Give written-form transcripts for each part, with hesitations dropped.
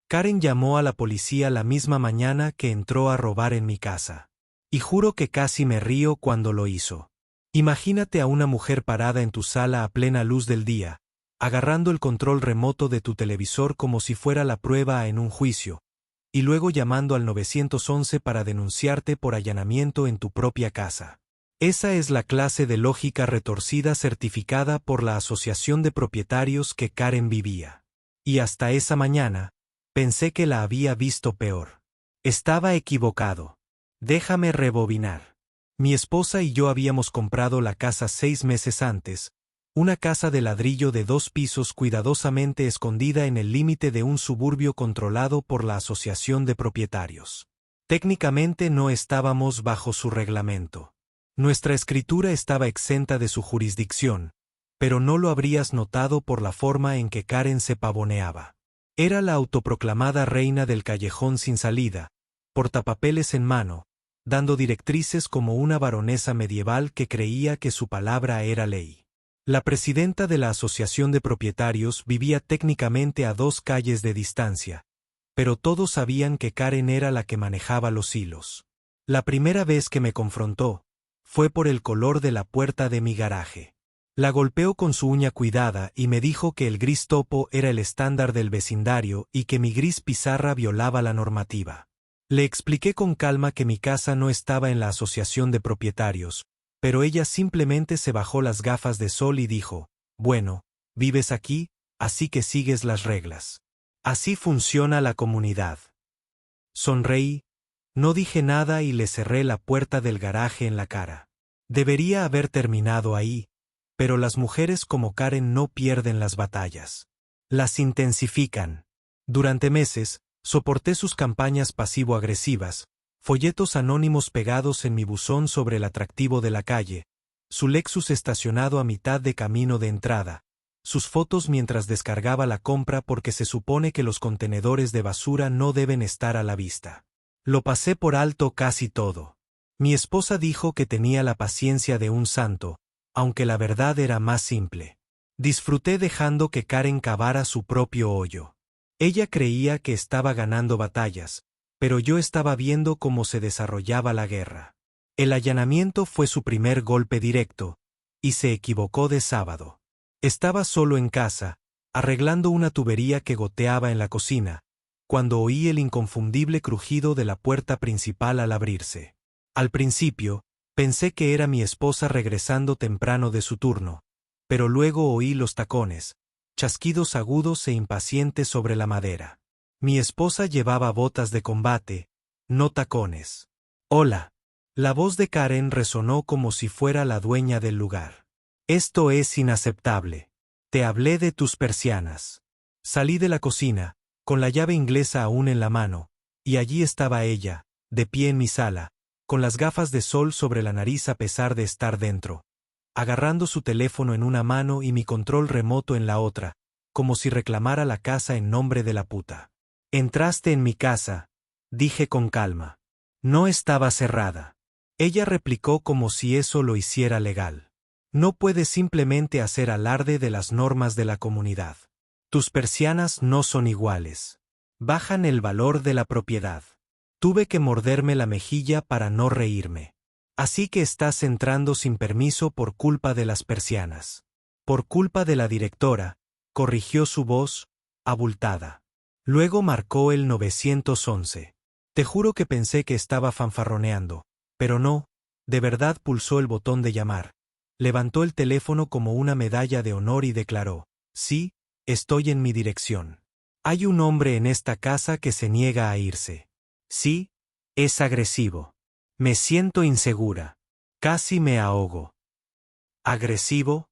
Karen llamó a la policía la misma mañana que entró a robar en mi casa. Y juro que casi me río cuando lo hizo. Imagínate a una mujer parada en tu sala a plena luz del día, agarrando el control remoto de tu televisor como si fuera la prueba en un juicio, y luego llamando al 911 para denunciarte por allanamiento en tu propia casa. Esa es la clase de lógica retorcida certificada por la Asociación de Propietarios que Karen vivía. Y hasta esa mañana, pensé que la había visto peor. Estaba equivocado. Déjame rebobinar. Mi esposa y yo habíamos comprado la casa 6 meses antes, una casa de ladrillo de 2 pisos cuidadosamente escondida en el límite de un suburbio controlado por la Asociación de Propietarios. Técnicamente no estábamos bajo su reglamento. Nuestra escritura estaba exenta de su jurisdicción, pero no lo habrías notado por la forma en que Karen se pavoneaba. Era la autoproclamada reina del callejón sin salida, portapapeles en mano, dando directrices como una baronesa medieval que creía que su palabra era ley. La presidenta de la Asociación de Propietarios vivía técnicamente a 2 calles de distancia, pero todos sabían que Karen era la que manejaba los hilos. La primera vez que me confrontó, fue por el color de la puerta de mi garaje. La golpeó con su uña cuidada y me dijo que el gris topo era el estándar del vecindario y que mi gris pizarra violaba la normativa. Le expliqué con calma que mi casa no estaba en la Asociación de Propietarios, pero ella simplemente se bajó las gafas de sol y dijo, bueno, vives aquí, así que sigues las reglas. Así funciona la comunidad. Sonreí, no dije nada y le cerré la puerta del garaje en la cara. Debería haber terminado ahí, pero las mujeres como Karen no pierden las batallas. Las intensifican. Durante meses, soporté sus campañas pasivo-agresivas, folletos anónimos pegados en mi buzón sobre el atractivo de la calle, su Lexus estacionado a mitad de camino de entrada, sus fotos mientras descargaba la compra porque se supone que los contenedores de basura no deben estar a la vista. Lo pasé por alto casi todo. Mi esposa dijo que tenía la paciencia de un santo, aunque la verdad era más simple. Disfruté dejando que Karen cavara su propio hoyo. Ella creía que estaba ganando batallas, pero yo estaba viendo cómo se desarrollaba la guerra. El allanamiento fue su primer golpe directo, y se equivocó de sábado. Estaba solo en casa, arreglando una tubería que goteaba en la cocina, cuando oí el inconfundible crujido de la puerta principal al abrirse. Al principio, pensé que era mi esposa regresando temprano de su turno, pero luego oí los tacones, chasquidos agudos e impacientes sobre la madera. Mi esposa llevaba botas de combate, no tacones. Hola. La voz de Karen resonó como si fuera la dueña del lugar. Esto es inaceptable. Te hablé de tus persianas. Salí de la cocina, con la llave inglesa aún en la mano, y allí estaba ella, de pie en mi sala, con las gafas de sol sobre la nariz a pesar de estar dentro, agarrando su teléfono en una mano y mi control remoto en la otra, como si reclamara la casa en nombre de la puta. Entraste en mi casa, dije con calma. No estaba cerrada. Ella replicó como si eso lo hiciera legal. No puedes simplemente hacer alarde de las normas de la comunidad. Tus persianas no son iguales. Bajan el valor de la propiedad. Tuve que morderme la mejilla para no reírme. Así que estás entrando sin permiso por culpa de las persianas. Por culpa de la directora, corrigió su voz, abultada. Luego marcó el 911. Te juro que pensé que estaba fanfarroneando, pero no, de verdad pulsó el botón de llamar. Levantó el teléfono como una medalla de honor y declaró, sí, estoy en mi dirección. Hay un hombre en esta casa que se niega a irse. Sí, es agresivo. Me siento insegura. Casi me ahogo. ¿Agresivo?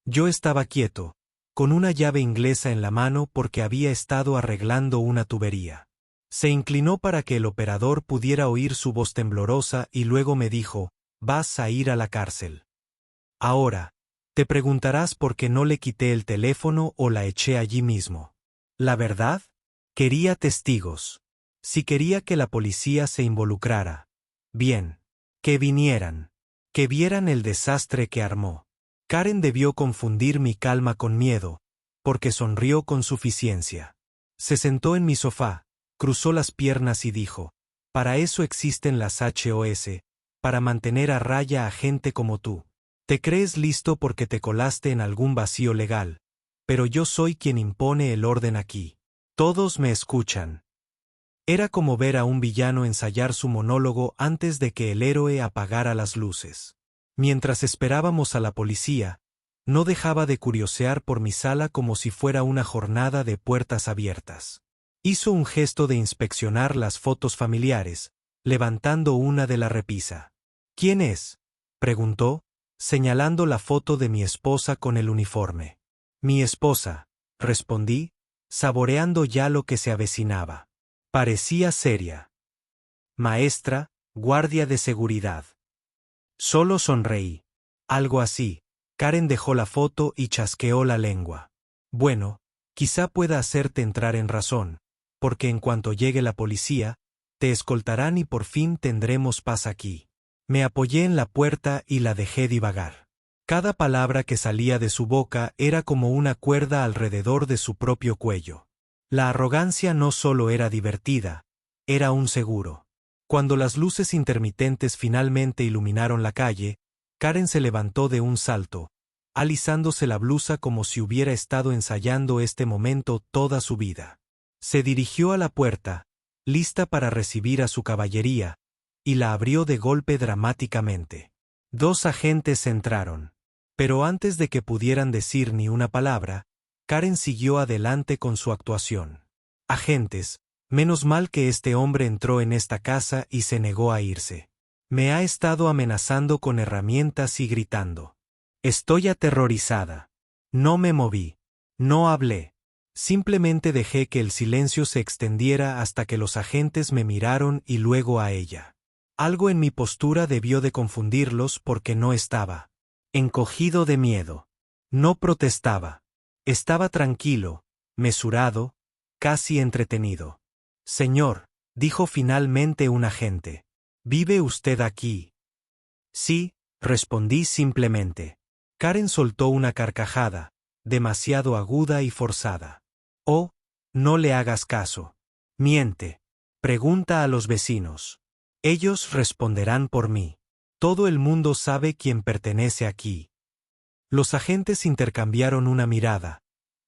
Yo estaba quieto, con una llave inglesa en la mano porque había estado arreglando una tubería. Se inclinó para que el operador pudiera oír su voz temblorosa y luego me dijo, vas a ir a la cárcel. Ahora, te preguntarás por qué no le quité el teléfono o la eché allí mismo. ¿La verdad? Quería testigos. Si quería que la policía se involucrara. Bien. Que vinieran. Que vieran el desastre que armó. Karen debió confundir mi calma con miedo, porque sonrió con suficiencia. Se sentó en mi sofá, cruzó las piernas y dijo: para eso existen las HOS, para mantener a raya a gente como tú. Te crees listo porque te colaste en algún vacío legal, pero yo soy quien impone el orden aquí. Todos me escuchan. Era como ver a un villano ensayar su monólogo antes de que el héroe apagara las luces. Mientras esperábamos a la policía, no dejaba de curiosear por mi sala como si fuera una jornada de puertas abiertas. Hizo un gesto de inspeccionar las fotos familiares, levantando una de la repisa. ¿Quién es?, preguntó, señalando la foto de mi esposa con el uniforme. Mi esposa, respondí, saboreando ya lo que se avecinaba. Parecía seria. Maestra, guardia de seguridad. Solo sonreí. Algo así. Karen dejó la foto y chasqueó la lengua. Bueno, quizá pueda hacerte entrar en razón, porque en cuanto llegue la policía, te escoltarán y por fin tendremos paz aquí. Me apoyé en la puerta y la dejé divagar. Cada palabra que salía de su boca era como una cuerda alrededor de su propio cuello. La arrogancia no solo era divertida, era un seguro. Cuando las luces intermitentes finalmente iluminaron la calle, Karen se levantó de un salto, alisándose la blusa como si hubiera estado ensayando este momento toda su vida. Se dirigió a la puerta, lista para recibir a su caballería, y la abrió de golpe dramáticamente. 2 agentes entraron. Pero antes de que pudieran decir ni una palabra, Karen siguió adelante con su actuación. Agentes, menos mal que este hombre entró en esta casa y se negó a irse. Me ha estado amenazando con herramientas y gritando. Estoy aterrorizada. No me moví. No hablé. Simplemente dejé que el silencio se extendiera hasta que los agentes me miraron y luego a ella. Algo en mi postura debió de confundirlos porque no estaba encogido de miedo. No protestaba. Estaba tranquilo, mesurado, casi entretenido. Señor, dijo finalmente un agente. ¿Vive usted aquí? Sí, respondí simplemente. Karen soltó una carcajada, demasiado aguda y forzada. Oh, no le hagas caso. Miente. Pregunta a los vecinos. Ellos responderán por mí. Todo el mundo sabe quién pertenece aquí. Los agentes intercambiaron una mirada,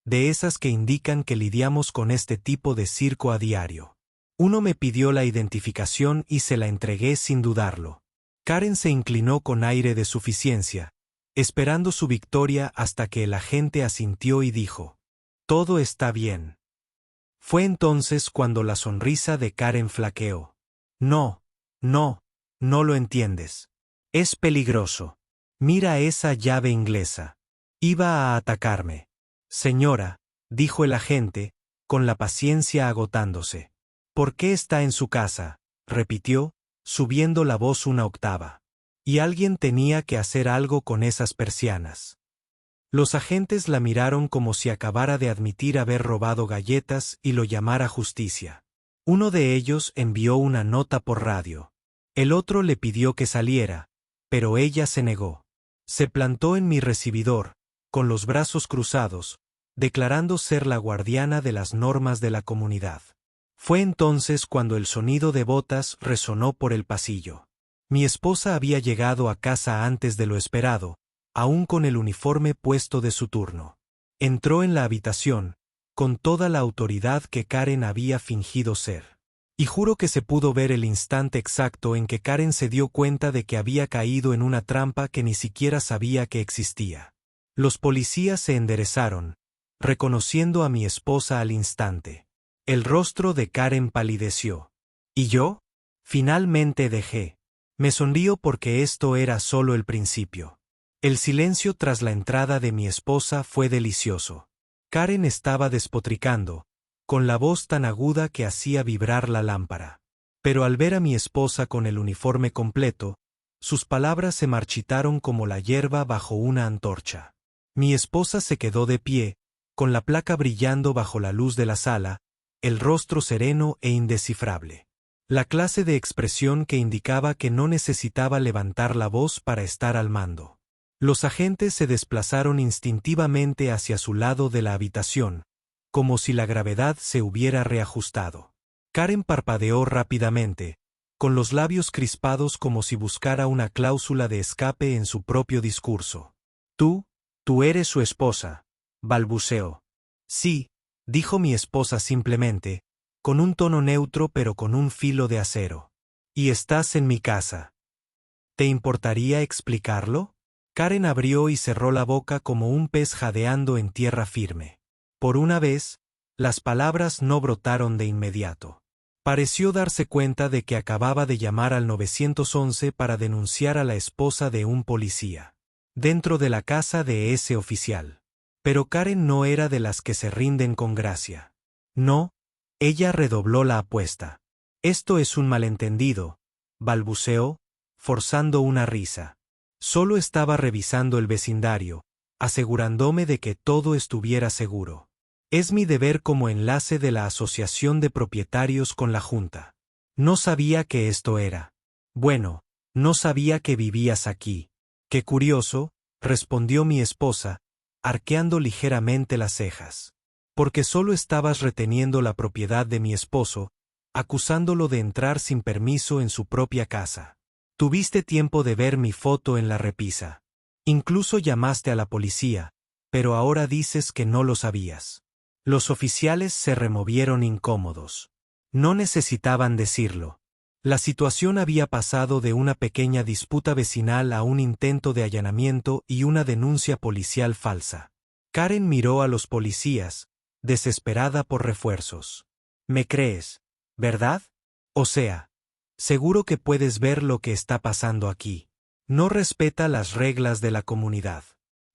de esas que indican que lidiamos con este tipo de circo a diario. Uno me pidió la identificación y se la entregué sin dudarlo. Karen se inclinó con aire de suficiencia, esperando su victoria hasta que el agente asintió y dijo: todo está bien. Fue entonces cuando la sonrisa de Karen flaqueó. No lo entiendes. Es peligroso. Mira esa llave inglesa. Iba a atacarme. Señora, dijo el agente, con la paciencia agotándose. ¿Por qué está en su casa?, repitió, subiendo la voz una octava. Y alguien tenía que hacer algo con esas persianas. Los agentes la miraron como si acabara de admitir haber robado galletas y lo llamara justicia. Uno de ellos envió una nota por radio. El otro le pidió que saliera, pero ella se negó. Se plantó en mi recibidor, con los brazos cruzados, declarando ser la guardiana de las normas de la comunidad. Fue entonces cuando el sonido de botas resonó por el pasillo. Mi esposa había llegado a casa antes de lo esperado, aún con el uniforme puesto de su turno. Entró en la habitación, con toda la autoridad que Karen había fingido ser. Y juro que se pudo ver el instante exacto en que Karen se dio cuenta de que había caído en una trampa que ni siquiera sabía que existía. Los policías se enderezaron, reconociendo a mi esposa al instante. El rostro de Karen palideció. ¿Y yo? Finalmente dejé. Me sonrío porque esto era solo el principio. El silencio tras la entrada de mi esposa fue delicioso. Karen estaba despotricando, con la voz tan aguda que hacía vibrar la lámpara. Pero al ver a mi esposa con el uniforme completo, sus palabras se marchitaron como la hierba bajo una antorcha. Mi esposa se quedó de pie, con la placa brillando bajo la luz de la sala, el rostro sereno e indescifrable. La clase de expresión que indicaba que no necesitaba levantar la voz para estar al mando. Los agentes se desplazaron instintivamente hacia su lado de la habitación, como si la gravedad se hubiera reajustado. Karen parpadeó rápidamente, con los labios crispados como si buscara una cláusula de escape en su propio discurso. Tú eres su esposa, balbuceó. Sí, dijo mi esposa simplemente, con un tono neutro pero con un filo de acero. Y estás en mi casa. ¿Te importaría explicarlo? Karen abrió y cerró la boca como un pez jadeando en tierra firme. Por una vez, las palabras no brotaron de inmediato. Pareció darse cuenta de que acababa de llamar al 911 para denunciar a la esposa de un policía, dentro de la casa de ese oficial. Pero Karen no era de las que se rinden con gracia. No, ella redobló la apuesta. Esto es un malentendido, balbuceó, forzando una risa. Solo estaba revisando el vecindario, asegurándome de que todo estuviera seguro. Es mi deber como enlace de la Asociación de Propietarios con la Junta. No sabía que esto era. Bueno, no sabía que vivías aquí. Qué curioso, respondió mi esposa, arqueando ligeramente las cejas. Porque solo estabas reteniendo la propiedad de mi esposo, acusándolo de entrar sin permiso en su propia casa. Tuviste tiempo de ver mi foto en la repisa. Incluso llamaste a la policía, pero ahora dices que no lo sabías. Los oficiales se removieron incómodos. No necesitaban decirlo. La situación había pasado de una pequeña disputa vecinal a un intento de allanamiento y una denuncia policial falsa. Karen miró a los policías, desesperada por refuerzos. ¿Me crees, verdad? O sea, seguro que puedes ver lo que está pasando aquí. No respeta las reglas de la comunidad.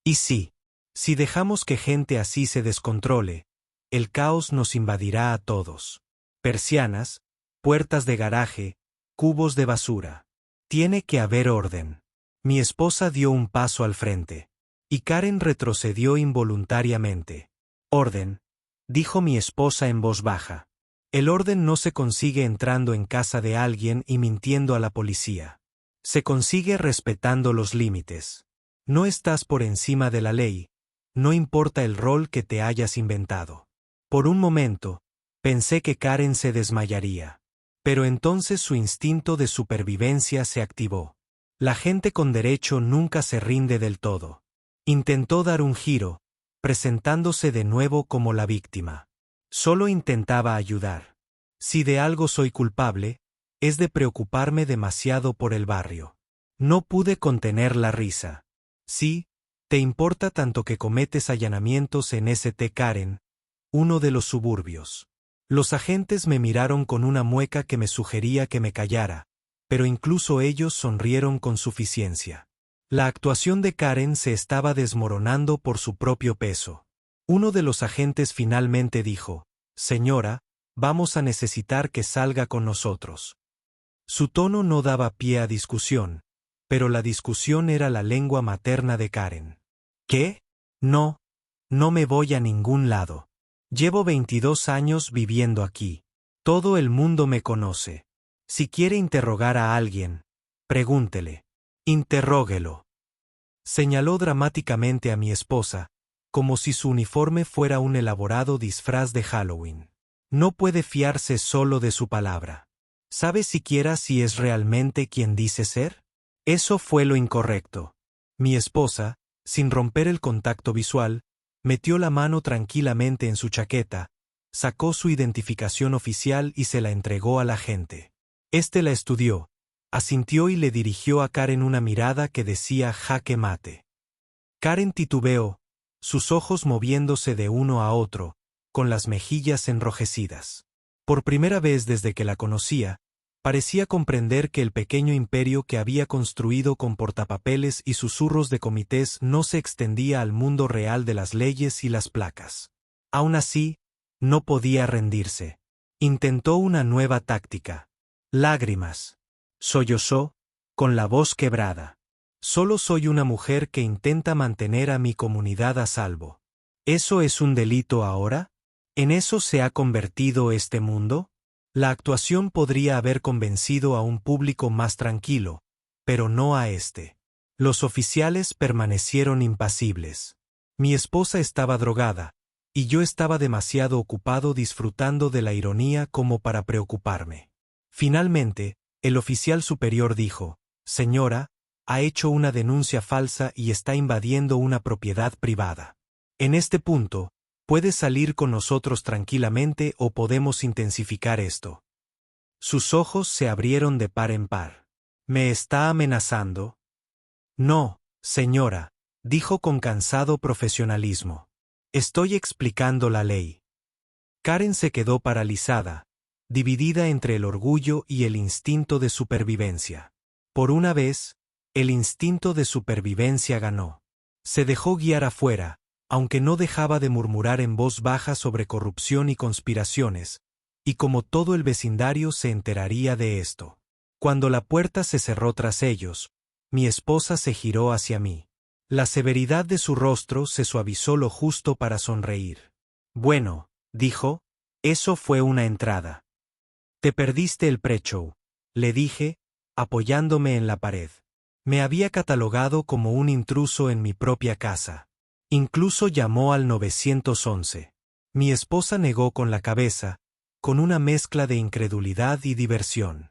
Y sí, si dejamos que gente así se descontrole, el caos nos invadirá a todos. Persianas, puertas de garaje, cubos de basura. Tiene que haber orden. Mi esposa dio un paso al frente, y Karen retrocedió involuntariamente. Orden, dijo mi esposa en voz baja. El orden no se consigue entrando en casa de alguien y mintiendo a la policía. Se consigue respetando los límites. No estás por encima de la ley, no importa el rol que te hayas inventado. Por un momento, pensé que Karen se desmayaría. Pero entonces su instinto de supervivencia se activó. La gente con derecho nunca se rinde del todo. Intentó dar un giro, presentándose de nuevo como la víctima. Solo intentaba ayudar. Si de algo soy culpable, es de preocuparme demasiado por el barrio. No pude contener la risa. Sí, te importa tanto que cometes allanamientos en St. Karen, uno de los suburbios. Los agentes me miraron con una mueca que me sugería que me callara, pero incluso ellos sonrieron con suficiencia. La actuación de Karen se estaba desmoronando por su propio peso. Uno de los agentes finalmente dijo: «Señora, vamos a necesitar que salga con nosotros». Su tono no daba pie a discusión, pero la discusión era la lengua materna de Karen. ¿Qué? No me voy a ningún lado. Llevo 22 años viviendo aquí. Todo el mundo me conoce. Si quiere interrogar a alguien, pregúntele. Interróguelo. Señaló dramáticamente a mi esposa, como si su uniforme fuera un elaborado disfraz de Halloween. No puede fiarse solo de su palabra. ¿Sabe siquiera si es realmente quien dice ser? Eso fue lo incorrecto. Mi esposa, sin romper el contacto visual, metió la mano tranquilamente en su chaqueta, sacó su identificación oficial y se la entregó al agente. Este la estudió, asintió y le dirigió a Karen una mirada que decía jaque mate. Karen titubeó, sus ojos moviéndose de uno a otro, con las mejillas enrojecidas. Por primera vez desde que la conocía, parecía comprender que el pequeño imperio que había construido con portapapeles y susurros de comités no se extendía al mundo real de las leyes y las placas. Aún así, no podía rendirse. Intentó una nueva táctica. Lágrimas. Sollozó, con la voz quebrada. Solo soy una mujer que intenta mantener a mi comunidad a salvo. ¿Eso es un delito ahora? ¿En eso se ha convertido este mundo? La actuación podría haber convencido a un público más tranquilo, pero no a este. Los oficiales permanecieron impasibles. Mi esposa estaba drogada, y yo estaba demasiado ocupado disfrutando de la ironía como para preocuparme. Finalmente, el oficial superior dijo: «Señora, ha hecho una denuncia falsa y está invadiendo una propiedad privada. En este punto, puede salir con nosotros tranquilamente o podemos intensificar esto». Sus ojos se abrieron de par en par. «¿Me está amenazando?» «No, señora», dijo con cansado profesionalismo. «Estoy explicando la ley». Karen se quedó paralizada, dividida entre el orgullo y el instinto de supervivencia. Por una vez, el instinto de supervivencia ganó. Se dejó guiar afuera, aunque no dejaba de murmurar en voz baja sobre corrupción y conspiraciones, y como todo el vecindario se enteraría de esto. Cuando la puerta se cerró tras ellos, mi esposa se giró hacia mí. La severidad de su rostro se suavizó lo justo para sonreír. «Bueno», dijo, «eso fue una entrada. Te perdiste el pre-show», le dije, apoyándome en la pared. Me había catalogado como un intruso en mi propia casa. Incluso llamó al 911. Mi esposa negó con la cabeza, con una mezcla de incredulidad y diversión.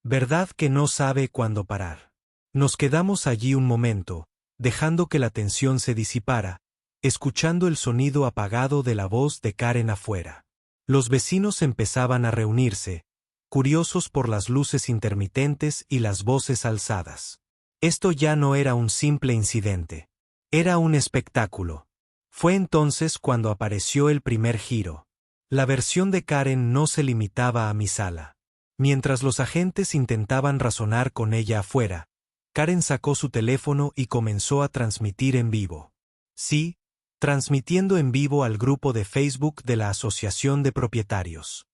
¿Verdad que no sabe cuándo parar? Nos quedamos allí un momento, dejando que la tensión se disipara, escuchando el sonido apagado de la voz de Karen afuera. Los vecinos empezaban a reunirse, curiosos por las luces intermitentes y las voces alzadas. Esto ya no era un simple incidente. Era un espectáculo. Fue entonces cuando apareció el primer giro. La versión de Karen no se limitaba a mi sala. Mientras los agentes intentaban razonar con ella afuera, Karen sacó su teléfono y comenzó a transmitir en vivo. Sí, transmitiendo en vivo al grupo de Facebook de la Asociación de Propietarios.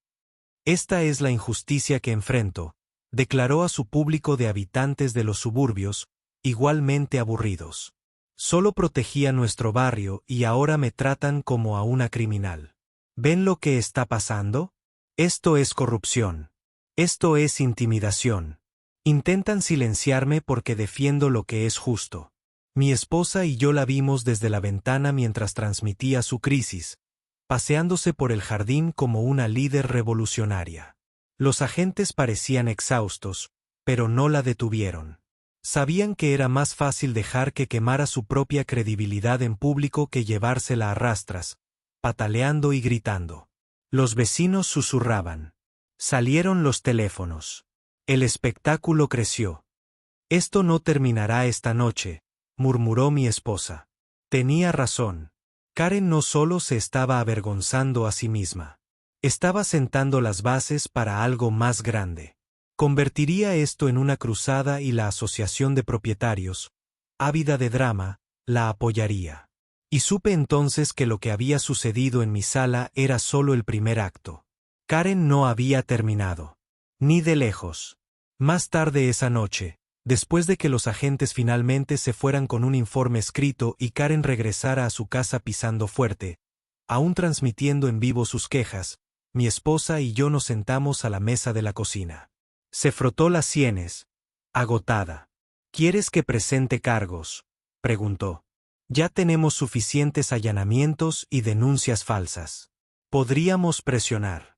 «Esta es la injusticia que enfrento», declaró a su público de habitantes de los suburbios, igualmente aburridos. «Solo protegía nuestro barrio y ahora me tratan como a una criminal. ¿Ven lo que está pasando? Esto es corrupción. Esto es intimidación. Intentan silenciarme porque defiendo lo que es justo». Mi esposa y yo la vimos desde la ventana mientras transmitía su crisis, paseándose por el jardín como una líder revolucionaria. Los agentes parecían exhaustos, pero no la detuvieron. Sabían que era más fácil dejar que quemara su propia credibilidad en público que llevársela a rastras, pataleando y gritando. Los vecinos susurraban. Salieron los teléfonos. El espectáculo creció. «Esto no terminará esta noche», murmuró mi esposa. Tenía razón. Karen no solo se estaba avergonzando a sí misma. Estaba sentando las bases para algo más grande. Convertiría esto en una cruzada y la Asociación de Propietarios, ávida de drama, la apoyaría. Y supe entonces que lo que había sucedido en mi sala era solo el primer acto. Karen no había terminado. Ni de lejos. Más tarde esa noche, después de que los agentes finalmente se fueran con un informe escrito y Karen regresara a su casa pisando fuerte, aún transmitiendo en vivo sus quejas, mi esposa y yo nos sentamos a la mesa de la cocina. Se frotó las sienes, agotada. «¿Quieres que presente cargos?», preguntó. «Ya tenemos suficientes allanamientos y denuncias falsas. Podríamos presionar».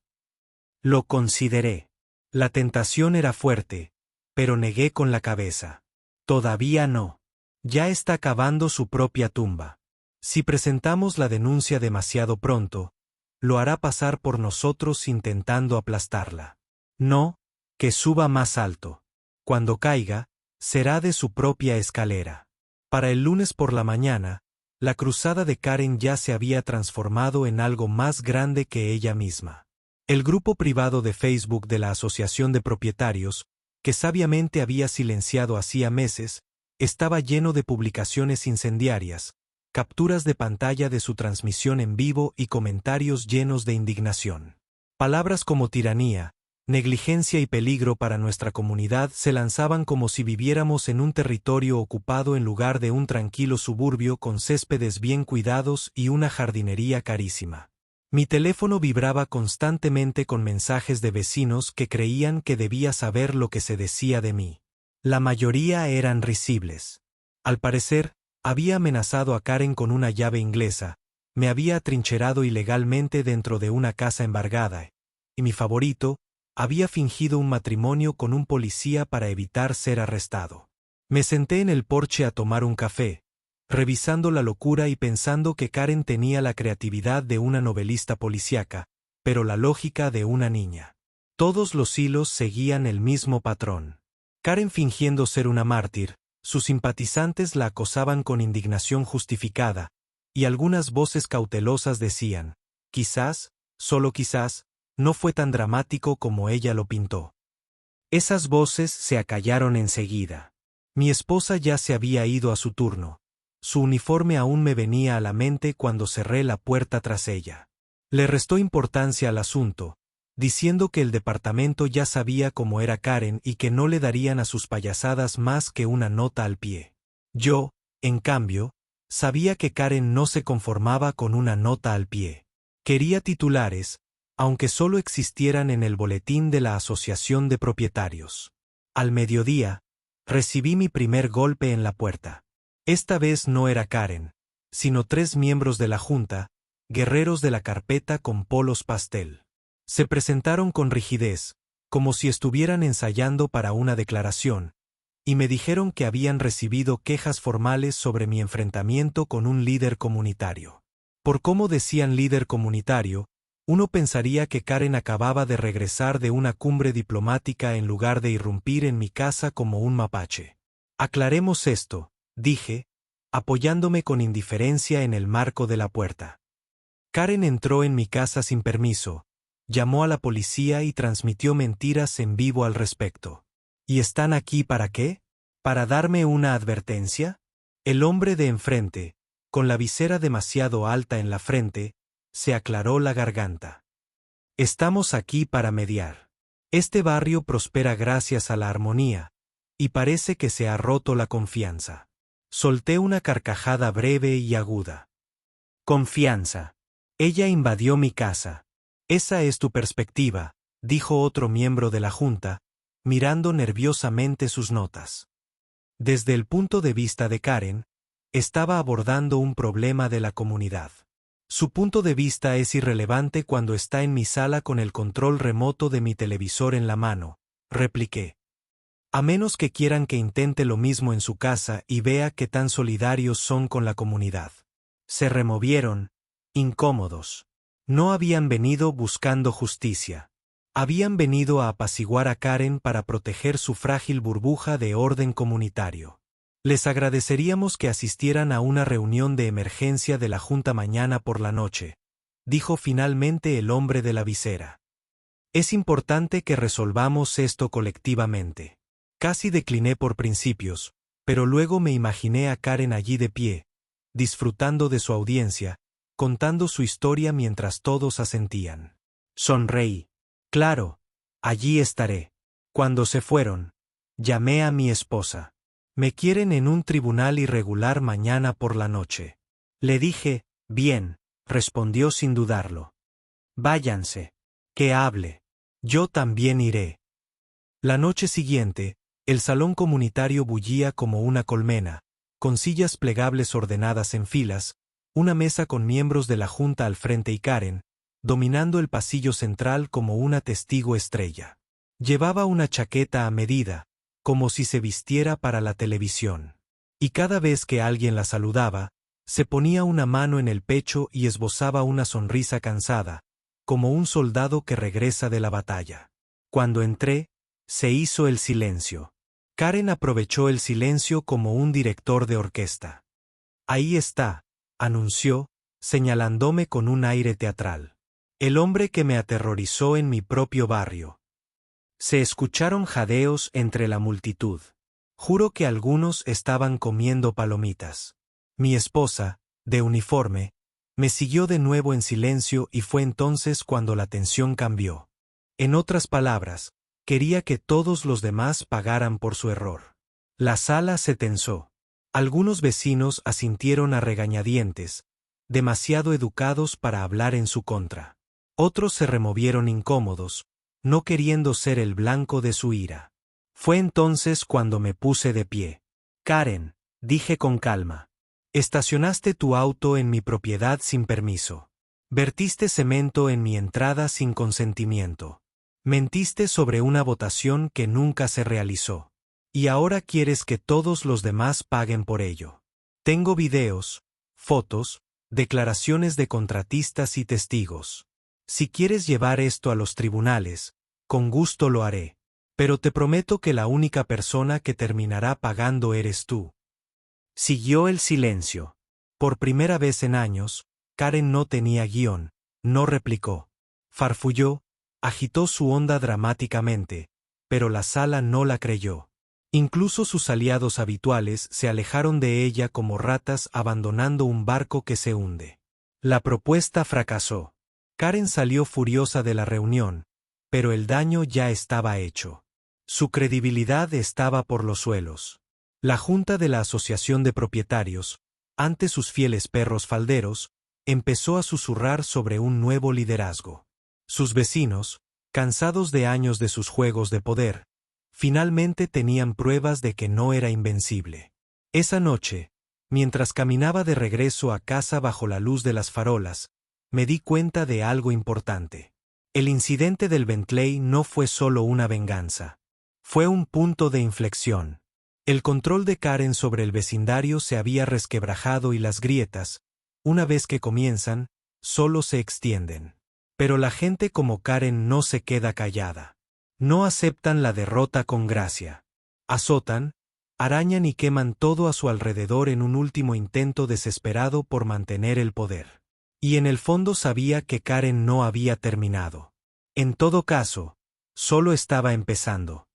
Lo consideré. La tentación era fuerte, pero negué con la cabeza. «Todavía no. Ya está cavando su propia tumba. Si presentamos la denuncia demasiado pronto, lo hará pasar por nosotros intentando aplastarla. No, que suba más alto. Cuando caiga, será de su propia escalera». Para el lunes por la mañana, la cruzada de Karen ya se había transformado en algo más grande que ella misma. El grupo privado de Facebook de la Asociación de Propietarios, que sabiamente había silenciado hacía meses, estaba lleno de publicaciones incendiarias, capturas de pantalla de su transmisión en vivo y comentarios llenos de indignación. Palabras como tiranía, negligencia y peligro para nuestra comunidad se lanzaban como si viviéramos en un territorio ocupado en lugar de un tranquilo suburbio con céspedes bien cuidados y una jardinería carísima. Mi teléfono vibraba constantemente con mensajes de vecinos que creían que debía saber lo que se decía de mí. La mayoría eran risibles. Al parecer, había amenazado a Karen con una llave inglesa, me había atrincherado ilegalmente dentro de una casa embargada, y mi favorito, había fingido un matrimonio con un policía para evitar ser arrestado. Me senté en el porche a tomar un café, revisando la locura y pensando que Karen tenía la creatividad de una novelista policíaca, pero la lógica de una niña. Todos los hilos seguían el mismo patrón. Karen fingiendo ser una mártir, sus simpatizantes la acosaban con indignación justificada, y algunas voces cautelosas decían, quizás, solo quizás, no fue tan dramático como ella lo pintó. Esas voces se acallaron enseguida. Mi esposa ya se había ido a su turno. Su uniforme aún me venía a la mente cuando cerré la puerta tras ella. Le restó importancia al asunto, diciendo que el departamento ya sabía cómo era Karen y que no le darían a sus payasadas más que una nota al pie. Yo, en cambio, sabía que Karen no se conformaba con una nota al pie. Quería titulares, aunque solo existieran en el boletín de la Asociación de Propietarios. Al mediodía, recibí mi primer golpe en la puerta. Esta vez no era Karen, sino 3 miembros de la Junta, guerreros de la carpeta con polos pastel. Se presentaron con rigidez, como si estuvieran ensayando para una declaración, y me dijeron que habían recibido quejas formales sobre mi enfrentamiento con un líder comunitario. Por cómo decían líder comunitario, uno pensaría que Karen acababa de regresar de una cumbre diplomática en lugar de irrumpir en mi casa como un mapache. Aclaremos esto, dije, apoyándome con indiferencia en el marco de la puerta. Karen entró en mi casa sin permiso, llamó a la policía y transmitió mentiras en vivo al respecto. ¿Y están aquí para qué? ¿Para darme una advertencia? El hombre de enfrente, con la visera demasiado alta en la frente, se aclaró la garganta. Estamos aquí para mediar. Este barrio prospera gracias a la armonía, y parece que se ha roto la confianza. Solté una carcajada breve y aguda. Confianza. Ella invadió mi casa. Esa es tu perspectiva, dijo otro miembro de la Junta, mirando nerviosamente sus notas. Desde el punto de vista de Karen, estaba abordando un problema de la comunidad. Su punto de vista es irrelevante cuando está en mi sala con el control remoto de mi televisor en la mano, repliqué. A menos que quieran que intente lo mismo en su casa y vea qué tan solidarios son con la comunidad. Se removieron, incómodos. No habían venido buscando justicia. Habían venido a apaciguar a Karen para proteger su frágil burbuja de orden comunitario. Les agradeceríamos que asistieran a una reunión de emergencia de la Junta mañana por la noche, dijo finalmente el hombre de la visera. Es importante que resolvamos esto colectivamente. Casi decliné por principios, pero luego me imaginé a Karen allí de pie, disfrutando de su audiencia, contando su historia mientras todos asentían. Sonreí. Claro, allí estaré. Cuando se fueron, llamé a mi esposa. Me quieren en un tribunal irregular mañana por la noche. Le dije, bien, respondió sin dudarlo. Váyanse. Que hable. Yo también iré. La noche siguiente, el salón comunitario bullía como una colmena, con sillas plegables ordenadas en filas, una mesa con miembros de la Junta al frente y Karen, dominando el pasillo central como una testigo estrella. Llevaba una chaqueta a medida, como si se vistiera para la televisión. Y cada vez que alguien la saludaba, se ponía una mano en el pecho y esbozaba una sonrisa cansada, como un soldado que regresa de la batalla. Cuando entré, se hizo el silencio. Karen aprovechó el silencio como un director de orquesta. Ahí está, anunció, señalándome con un aire teatral. El hombre que me aterrorizó en mi propio barrio. Se escucharon jadeos entre la multitud. Juro que algunos estaban comiendo palomitas. Mi esposa, de uniforme, me siguió de nuevo en silencio y fue entonces cuando la tensión cambió. En otras palabras, quería que todos los demás pagaran por su error. La sala se tensó. Algunos vecinos asintieron a regañadientes, demasiado educados para hablar en su contra. Otros se removieron incómodos, no queriendo ser el blanco de su ira. Fue entonces cuando me puse de pie. Karen, dije con calma, Estacionaste tu auto en mi propiedad sin permiso. Vertiste cemento en mi entrada sin consentimiento. Mentiste sobre una votación que nunca se realizó. Y ahora quieres que todos los demás paguen por ello. Tengo videos, fotos, declaraciones de contratistas y testigos. Si quieres llevar esto a los tribunales, con gusto lo haré. Pero te prometo que la única persona que terminará pagando eres tú. Siguió el silencio. Por primera vez en años, Karen no tenía guión, no replicó. Farfulló, agitó su onda dramáticamente, pero la sala no la creyó. Incluso sus aliados habituales se alejaron de ella como ratas abandonando un barco que se hunde. La propuesta fracasó. Karen salió furiosa de la reunión, pero el daño ya estaba hecho. Su credibilidad estaba por los suelos. La junta de la Asociación de Propietarios, ante sus fieles perros falderos, empezó a susurrar sobre un nuevo liderazgo. Sus vecinos, cansados de años de sus juegos de poder, finalmente tenían pruebas de que no era invencible. Esa noche, mientras caminaba de regreso a casa bajo la luz de las farolas, me di cuenta de algo importante. El incidente del Bentley no fue solo una venganza. Fue un punto de inflexión. El control de Karen sobre el vecindario se había resquebrajado y las grietas, una vez que comienzan, solo se extienden. Pero la gente como Karen no se queda callada. No aceptan la derrota con gracia. Azotan, arañan y queman todo a su alrededor en un último intento desesperado por mantener el poder. Y en el fondo sabía que Karen no había terminado. En todo caso, solo estaba empezando.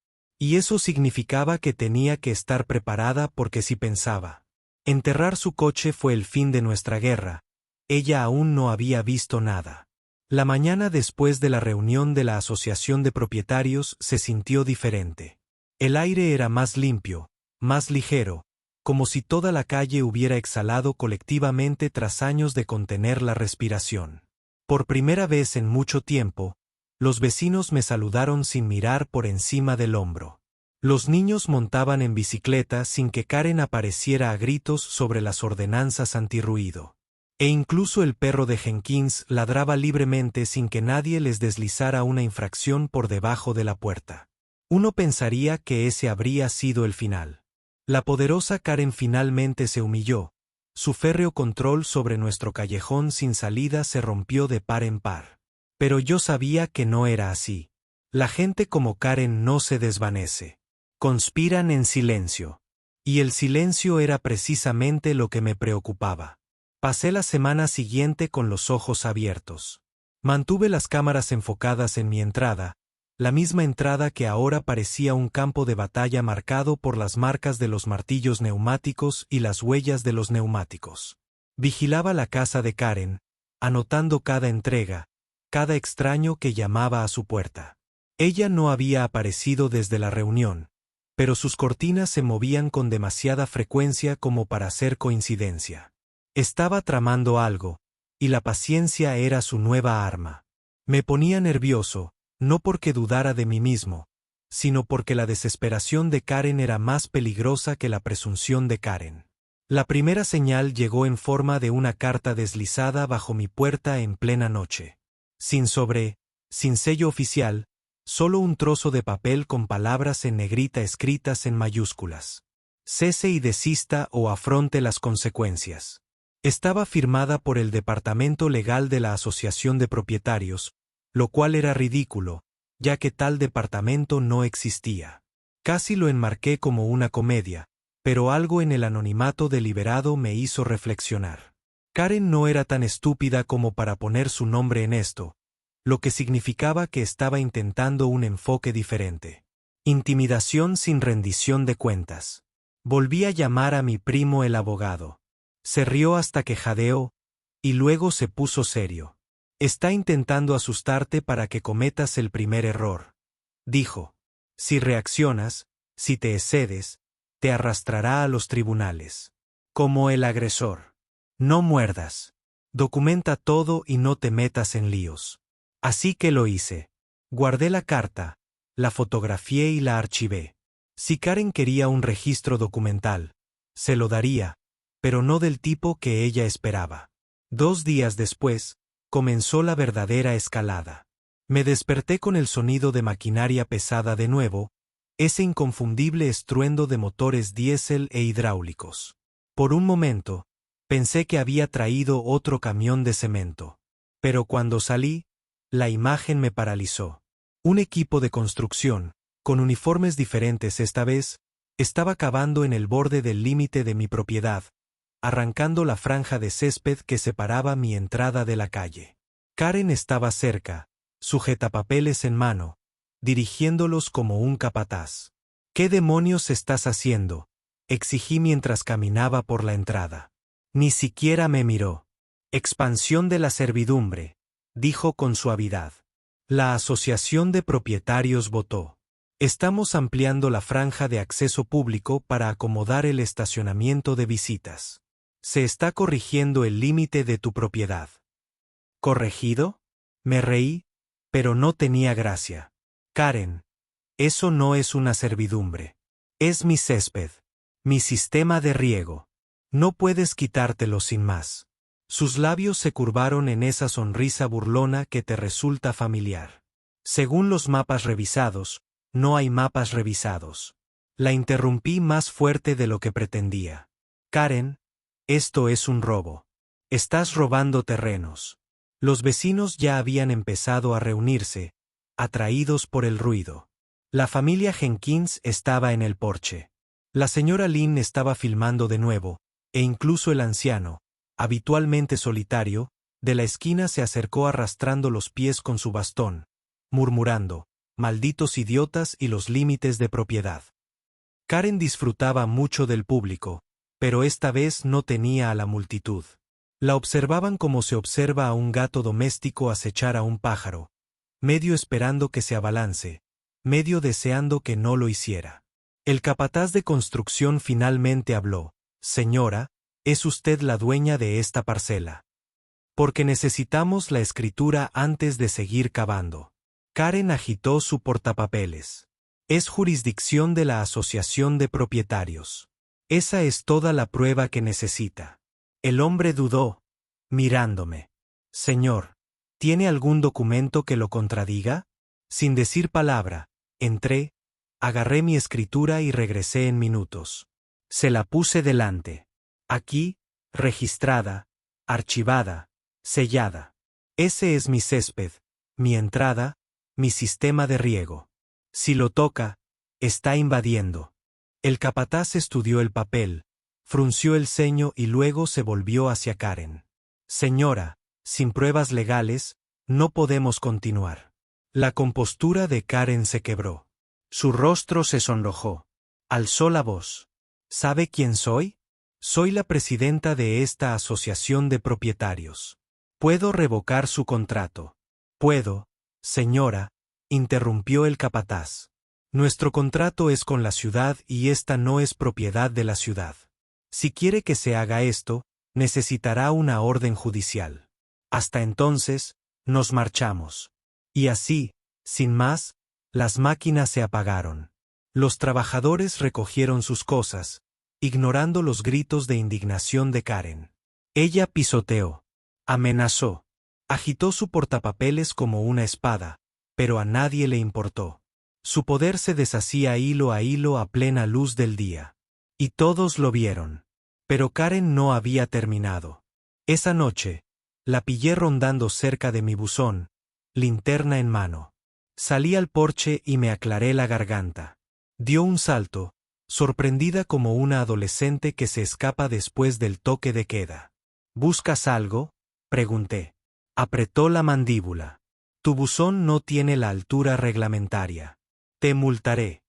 Y eso significaba que tenía que estar preparada porque si pensaba enterrar su coche fue el fin de nuestra guerra, ella aún no había visto nada. La mañana después de la reunión de la Asociación de Propietarios se sintió diferente. El aire era más limpio, más ligero, como si toda la calle hubiera exhalado colectivamente tras años de contener la respiración. Por primera vez en mucho tiempo, los vecinos me saludaron sin mirar por encima del hombro. Los niños montaban en bicicleta sin que Karen apareciera a gritos sobre las ordenanzas antirruido. E incluso el perro de Jenkins ladraba libremente sin que nadie les deslizara una infracción por debajo de la puerta. Uno pensaría que ese habría sido el final. La poderosa Karen finalmente se humilló. Su férreo control sobre nuestro callejón sin salida se rompió de par en par. Pero yo sabía que no era así. La gente como Karen no se desvanece. Conspiran en silencio. Y el silencio era precisamente lo que me preocupaba. Pasé la semana siguiente con los ojos abiertos. Mantuve las cámaras enfocadas en mi entrada, la misma entrada que ahora parecía un campo de batalla marcado por las marcas de los martillos neumáticos y las huellas de los neumáticos. Vigilaba la casa de Karen, anotando cada entrega, cada extraño que llamaba a su puerta. Ella no había aparecido desde la reunión, pero sus cortinas se movían con demasiada frecuencia como para hacer coincidencia. Estaba tramando algo, y la paciencia era su nueva arma. Me ponía nervioso, no porque dudara de mí mismo, sino porque la desesperación de Karen era más peligrosa que la presunción de Karen. La primera señal llegó en forma de una carta deslizada bajo mi puerta en plena noche. Sin sobre, sin sello oficial, solo un trozo de papel con palabras en negrita escritas en mayúsculas. Cese y desista o afronte las consecuencias. Estaba firmada por el departamento legal de la Asociación de Propietarios, lo cual era ridículo, ya que tal departamento no existía. Casi lo enmarqué como una comedia, pero algo en el anonimato deliberado me hizo reflexionar. Karen no era tan estúpida como para poner su nombre en esto, lo que significaba que estaba intentando un enfoque diferente. Intimidación sin rendición de cuentas. Volví a llamar a mi primo el abogado. Se rió hasta que jadeó, y luego se puso serio. Está intentando asustarte para que cometas el primer error, dijo. Si reaccionas, si te excedes, te arrastrará a los tribunales. Como el agresor. No muerdas. Documenta todo y no te metas en líos. Así que lo hice. Guardé la carta, la fotografié y la archivé. Si Karen quería un registro documental, se lo daría, pero no del tipo que ella esperaba. 2 días después, comenzó la verdadera escalada. Me desperté con el sonido de maquinaria pesada de nuevo, ese inconfundible estruendo de motores diésel e hidráulicos. Por un momento, pensé que había traído otro camión de cemento. Pero cuando salí, la imagen me paralizó. Un equipo de construcción, con uniformes diferentes esta vez, estaba cavando en el borde del límite de mi propiedad, arrancando la franja de césped que separaba mi entrada de la calle. Karen estaba cerca, sujetapapeles en mano, dirigiéndolos como un capataz. ¿Qué demonios estás haciendo?, exigí mientras caminaba por la entrada. Ni siquiera me miró. Expansión de la servidumbre, dijo con suavidad. La Asociación de Propietarios votó. Estamos ampliando la franja de acceso público para acomodar el estacionamiento de visitas. Se está corrigiendo el límite de tu propiedad. ¿Corregido? Me reí, pero no tenía gracia. Karen, eso no es una servidumbre. Es mi césped, mi sistema de riego. No puedes quitártelo sin más. Sus labios se curvaron en esa sonrisa burlona que te resulta familiar. Según los mapas revisados, no hay mapas revisados. La interrumpí más fuerte de lo que pretendía. Karen, esto es un robo. Estás robando terrenos. Los vecinos ya habían empezado a reunirse, atraídos por el ruido. La familia Jenkins estaba en el porche. La señora Lynn estaba filmando de nuevo, e incluso el anciano, habitualmente solitario, de la esquina se acercó arrastrando los pies con su bastón, murmurando, malditos idiotas y los límites de propiedad. Karen disfrutaba mucho del público, pero esta vez no tenía a la multitud. La observaban como se observa a un gato doméstico acechar a un pájaro, medio esperando que se abalance, medio deseando que no lo hiciera. El capataz de construcción finalmente habló. Señora, ¿es usted la dueña de esta parcela? Porque necesitamos la escritura antes de seguir cavando. Karen agitó su portapapeles. Es jurisdicción de la Asociación de Propietarios. Esa es toda la prueba que necesita. El hombre dudó, mirándome. Señor, ¿tiene algún documento que lo contradiga? Sin decir palabra, entré, agarré mi escritura y regresé en minutos. Se la puse delante. Aquí, registrada, archivada, sellada. Ese es mi césped, mi entrada, mi sistema de riego. Si lo toca, está invadiendo. El capataz estudió el papel, frunció el ceño y luego se volvió hacia Karen. Señora, sin pruebas legales, no podemos continuar. La compostura de Karen se quebró. Su rostro se sonrojó. Alzó la voz. ¿Sabe quién soy? Soy la presidenta de esta asociación de propietarios. ¿Puedo revocar su contrato? Puedo, señora, interrumpió el capataz. Nuestro contrato es con la ciudad y esta no es propiedad de la ciudad. Si quiere que se haga esto, necesitará una orden judicial. Hasta entonces, nos marchamos. Y así, sin más, las máquinas se apagaron. Los trabajadores recogieron sus cosas, ignorando los gritos de indignación de Karen. Ella pisoteó, amenazó, agitó su portapapeles como una espada, pero a nadie le importó. Su poder se deshacía hilo a plena luz del día. Y todos lo vieron. Pero Karen no había terminado. Esa noche, la pillé rondando cerca de mi buzón, linterna en mano. Salí al porche y me aclaré la garganta. Dio un salto, sorprendida como una adolescente que se escapa después del toque de queda. ¿Buscas algo?, pregunté. Apretó la mandíbula. Tu buzón no tiene la altura reglamentaria. Te multaré.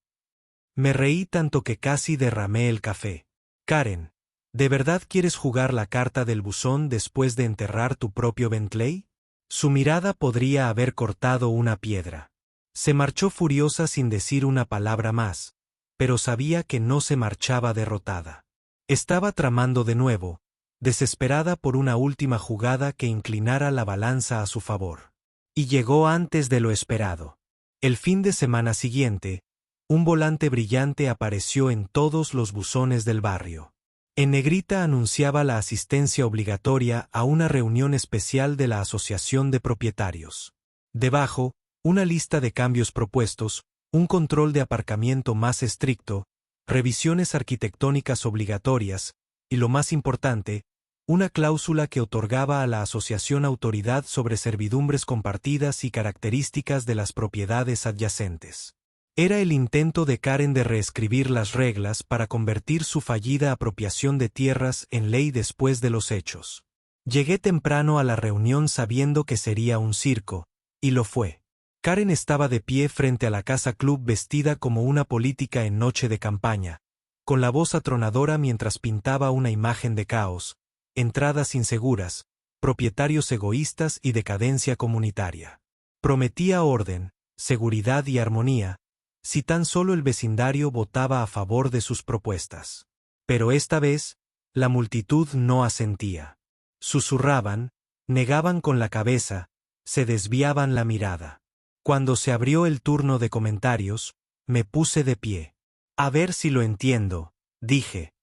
Me reí tanto que casi derramé el café. Karen, ¿de verdad quieres jugar la carta del buzón después de enterrar tu propio Bentley? Su mirada podría haber cortado una piedra. Se marchó furiosa sin decir una palabra más, pero sabía que no se marchaba derrotada. Estaba tramando de nuevo, desesperada por una última jugada que inclinara la balanza a su favor. Y llegó antes de lo esperado. El fin de semana siguiente, un volante brillante apareció en todos los buzones del barrio. En negrita anunciaba la asistencia obligatoria a una reunión especial de la Asociación de Propietarios. Debajo, una lista de cambios propuestos, un control de aparcamiento más estricto, revisiones arquitectónicas obligatorias, y lo más importante, una cláusula que otorgaba a la asociación autoridad sobre servidumbres compartidas y características de las propiedades adyacentes. Era el intento de Karen de reescribir las reglas para convertir su fallida apropiación de tierras en ley después de los hechos. Llegué temprano a la reunión sabiendo que sería un circo, y lo fue. Karen estaba de pie frente a la casa club vestida como una política en noche de campaña, con la voz atronadora mientras pintaba una imagen de caos, entradas inseguras, propietarios egoístas y decadencia comunitaria. Prometía orden, seguridad y armonía, si tan solo el vecindario votaba a favor de sus propuestas. Pero esta vez, la multitud no asentía. Susurraban, negaban con la cabeza, se desviaban la mirada. Cuando se abrió el turno de comentarios, me puse de pie. A ver si lo entiendo, dije.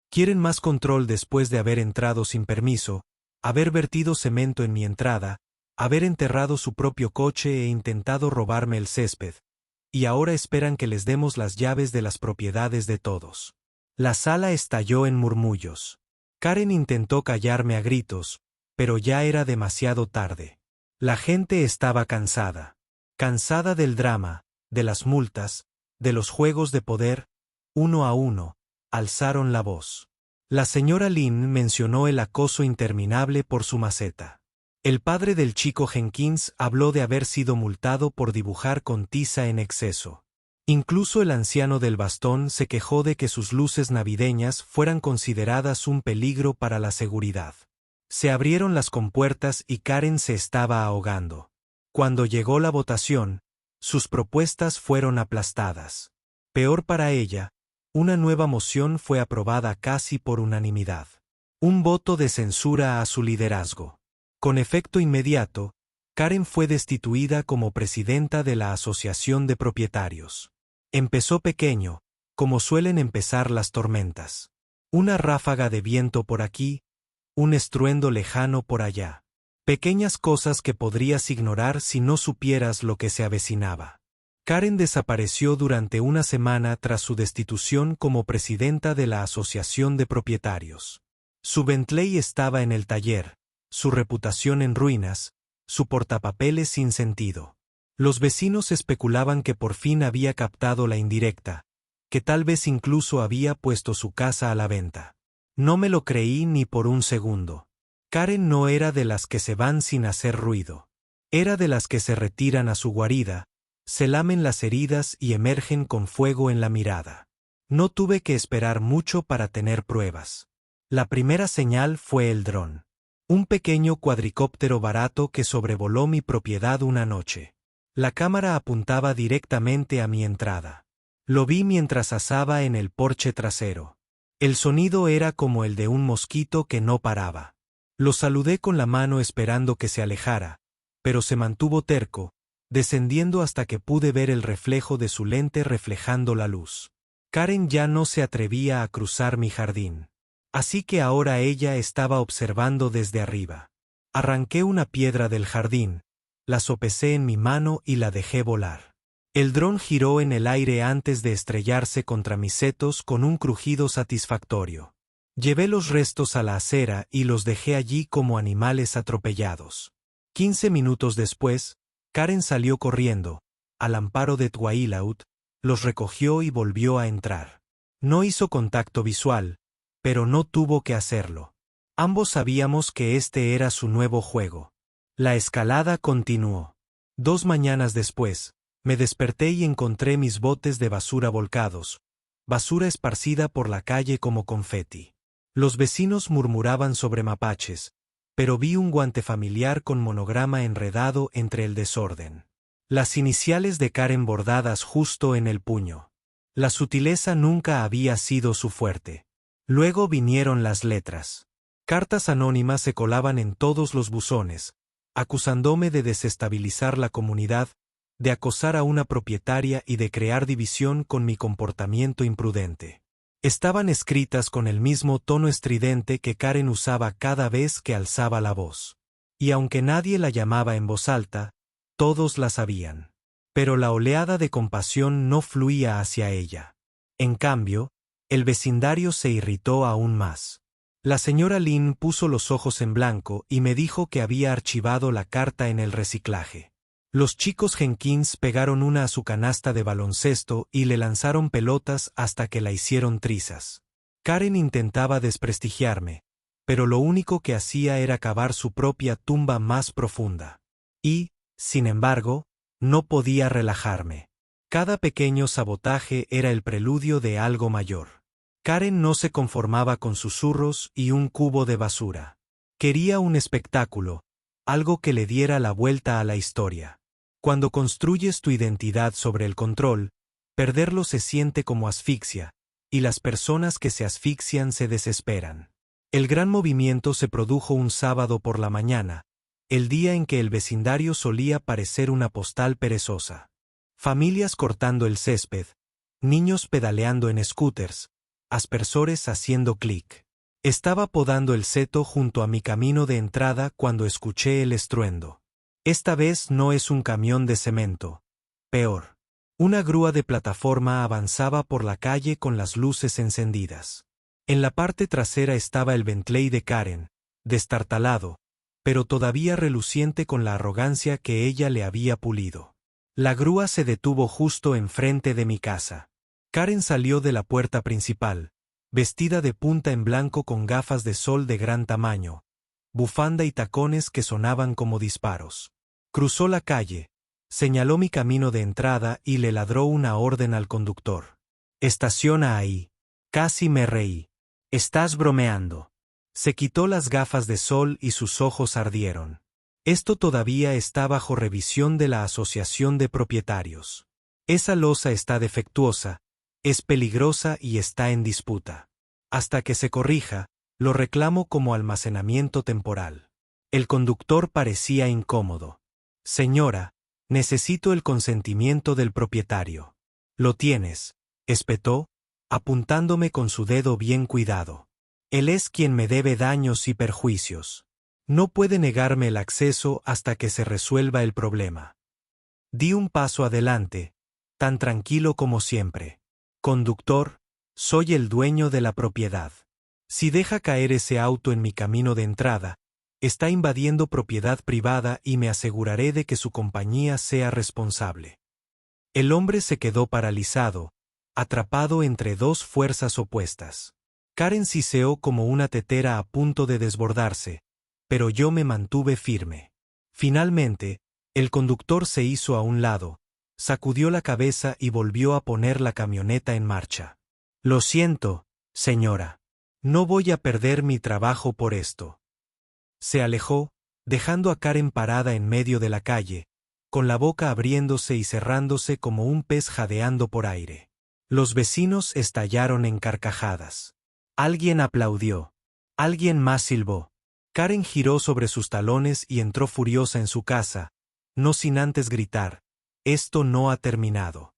Quieren más control después de haber entrado sin permiso, haber vertido cemento en mi entrada, haber enterrado su propio coche e intentado robarme el césped. Y ahora esperan que les demos las llaves de las propiedades de todos. La sala estalló en murmullos. Karen intentó callarme a gritos, pero ya era demasiado tarde. La gente estaba cansada. Cansada del drama, de las multas, de los juegos de poder, uno a uno, alzaron la voz. La señora Lynn mencionó el acoso interminable por su maceta. El padre del chico Jenkins habló de haber sido multado por dibujar con tiza en exceso. Incluso el anciano del bastón se quejó de que sus luces navideñas fueran consideradas un peligro para la seguridad. Se abrieron las compuertas y Karen se estaba ahogando. Cuando llegó la votación, sus propuestas fueron aplastadas. Peor para ella, una nueva moción fue aprobada casi por unanimidad. Un voto de censura a su liderazgo. Con efecto inmediato, Karen fue destituida como presidenta de la Asociación de Propietarios. Empezó pequeño, como suelen empezar las tormentas. Una ráfaga de viento por aquí, un estruendo lejano por allá. Pequeñas cosas que podrías ignorar si no supieras lo que se avecinaba. Karen desapareció durante una semana tras su destitución como presidenta de la Asociación de Propietarios. Su Bentley estaba en el taller, su reputación en ruinas, su portapapeles sin sentido. Los vecinos especulaban que por fin había captado la indirecta, que tal vez incluso había puesto su casa a la venta. No me lo creí ni por un segundo. Karen no era de las que se van sin hacer ruido. Era de las que se retiran a su guarida, se lamen las heridas y emergen con fuego en la mirada. No tuve que esperar mucho para tener pruebas. La primera señal fue el dron. Un pequeño cuadricóptero barato que sobrevoló mi propiedad una noche. La cámara apuntaba directamente a mi entrada. Lo vi mientras asaba en el porche trasero. El sonido era como el de un mosquito que no paraba. Lo saludé con la mano esperando que se alejara, pero se mantuvo terco, descendiendo hasta que pude ver el reflejo de su lente reflejando la luz. Karen ya no se atrevía a cruzar mi jardín. Así que ahora ella estaba observando desde arriba. Arranqué una piedra del jardín, la sopesé en mi mano y la dejé volar. El dron giró en el aire antes de estrellarse contra mis setos con un crujido satisfactorio. Llevé los restos a la acera y los dejé allí como animales atropellados. 15 minutos después, Karen salió corriendo, al amparo de Twilight, los recogió y volvió a entrar. No hizo contacto visual, pero no tuvo que hacerlo. Ambos sabíamos que este era su nuevo juego. La escalada continuó. 2 mañanas después, me desperté y encontré mis botes de basura volcados, basura esparcida por la calle como confeti. Los vecinos murmuraban sobre mapaches, pero vi un guante familiar con monograma enredado entre el desorden. Las iniciales de Karen bordadas justo en el puño. La sutileza nunca había sido su fuerte. Luego vinieron las letras. Cartas anónimas se colaban en todos los buzones, acusándome de desestabilizar la comunidad, de acosar a una propietaria y de crear división con mi comportamiento imprudente. Estaban escritas con el mismo tono estridente que Karen usaba cada vez que alzaba la voz. Y aunque nadie la llamaba en voz alta, todos la sabían. Pero la oleada de compasión no fluía hacia ella. En cambio, el vecindario se irritó aún más. La señora Lynn puso los ojos en blanco y me dijo que había archivado la carta en el reciclaje. Los chicos Jenkins pegaron una a su canasta de baloncesto y le lanzaron pelotas hasta que la hicieron trizas. Karen intentaba desprestigiarme, pero lo único que hacía era cavar su propia tumba más profunda. Y, sin embargo, no podía relajarme. Cada pequeño sabotaje era el preludio de algo mayor. Karen no se conformaba con susurros y un cubo de basura. Quería un espectáculo, algo que le diera la vuelta a la historia. Cuando construyes tu identidad sobre el control, perderlo se siente como asfixia, y las personas que se asfixian se desesperan. El gran movimiento se produjo un sábado por la mañana, el día en que el vecindario solía parecer una postal perezosa. Familias cortando el césped, niños pedaleando en scooters, aspersores haciendo clic. Estaba podando el seto junto a mi camino de entrada cuando escuché el estruendo. Esta vez no es un camión de cemento. Peor. Una grúa de plataforma avanzaba por la calle con las luces encendidas. En la parte trasera estaba el Bentley de Karen, destartalado, pero todavía reluciente con la arrogancia que ella le había pulido. La grúa se detuvo justo enfrente de mi casa. Karen salió de la puerta principal, vestida de punta en blanco con gafas de sol de gran tamaño, bufanda y tacones que sonaban como disparos. Cruzó la calle, señaló mi camino de entrada y le ladró una orden al conductor. «Estaciona ahí». Casi me reí. «Estás bromeando». Se quitó las gafas de sol y sus ojos ardieron. Esto todavía está bajo revisión de la Asociación de Propietarios. Esa losa está defectuosa, es peligrosa y está en disputa. Hasta que se corrija, lo reclamo como almacenamiento temporal. El conductor parecía incómodo. «Señora, necesito el consentimiento del propietario». «Lo tienes», espetó, apuntándome con su dedo bien cuidado. «Él es quien me debe daños y perjuicios. No puede negarme el acceso hasta que se resuelva el problema». Di un paso adelante, tan tranquilo como siempre. «Conductor, soy el dueño de la propiedad. Si deja caer ese auto en mi camino de entrada, está invadiendo propiedad privada y me aseguraré de que su compañía sea responsable». El hombre se quedó paralizado, atrapado entre dos fuerzas opuestas. Karen siseó como una tetera a punto de desbordarse, pero yo me mantuve firme. Finalmente, el conductor se hizo a un lado, sacudió la cabeza y volvió a poner la camioneta en marcha. «Lo siento, señora. No voy a perder mi trabajo por esto». Se alejó, dejando a Karen parada en medio de la calle, con la boca abriéndose y cerrándose como un pez jadeando por aire. Los vecinos estallaron en carcajadas. Alguien aplaudió. Alguien más silbó. Karen giró sobre sus talones y entró furiosa en su casa, no sin antes gritar: «Esto no ha terminado».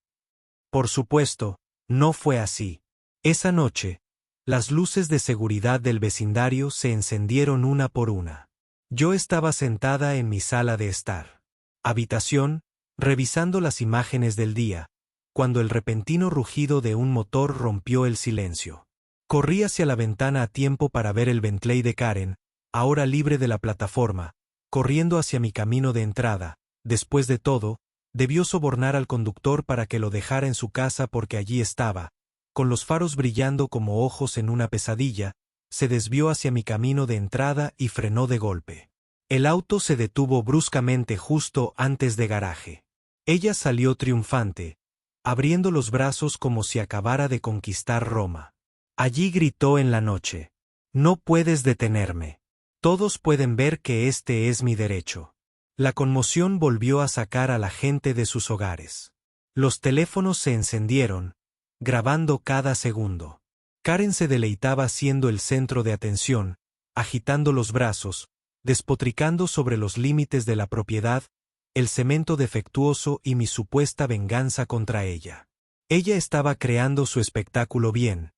Por supuesto, no fue así. Esa noche, las luces de seguridad del vecindario se encendieron una por una. Yo estaba sentada en mi sala de estar. Habitación, revisando las imágenes del día, cuando el repentino rugido de un motor rompió el silencio. Corrí hacia la ventana a tiempo para ver el Bentley de Karen, ahora libre de la plataforma, corriendo hacia mi camino de entrada. Después de todo, debió sobornar al conductor para que lo dejara en su casa porque allí estaba, con los faros brillando como ojos en una pesadilla. Se desvió hacia mi camino de entrada y frenó de golpe. El auto se detuvo bruscamente justo antes de garaje. Ella salió triunfante, abriendo los brazos como si acabara de conquistar Roma. Allí gritó en la noche: «No puedes detenerme. Todos pueden ver que este es mi derecho». La conmoción volvió a sacar a la gente de sus hogares. Los teléfonos se encendieron, grabando cada segundo. Karen se deleitaba siendo el centro de atención, agitando los brazos, despotricando sobre los límites de la propiedad, el cemento defectuoso y mi supuesta venganza contra ella. Ella estaba creando su espectáculo bien,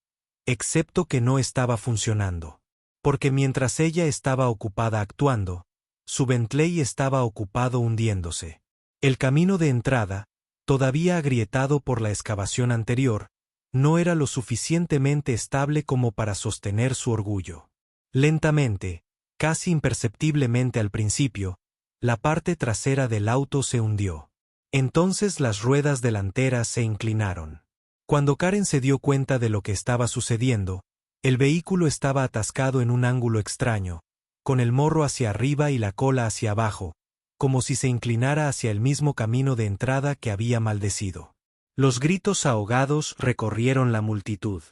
excepto que no estaba funcionando. Porque mientras ella estaba ocupada actuando, su Bentley estaba ocupado hundiéndose. El camino de entrada, todavía agrietado por la excavación anterior, no era lo suficientemente estable como para sostener su orgullo. Lentamente, casi imperceptiblemente al principio, la parte trasera del auto se hundió. Entonces las ruedas delanteras se inclinaron. Cuando Karen se dio cuenta de lo que estaba sucediendo, el vehículo estaba atascado en un ángulo extraño, con el morro hacia arriba y la cola hacia abajo, como si se inclinara hacia el mismo camino de entrada que había maldecido. Los gritos ahogados recorrieron la multitud.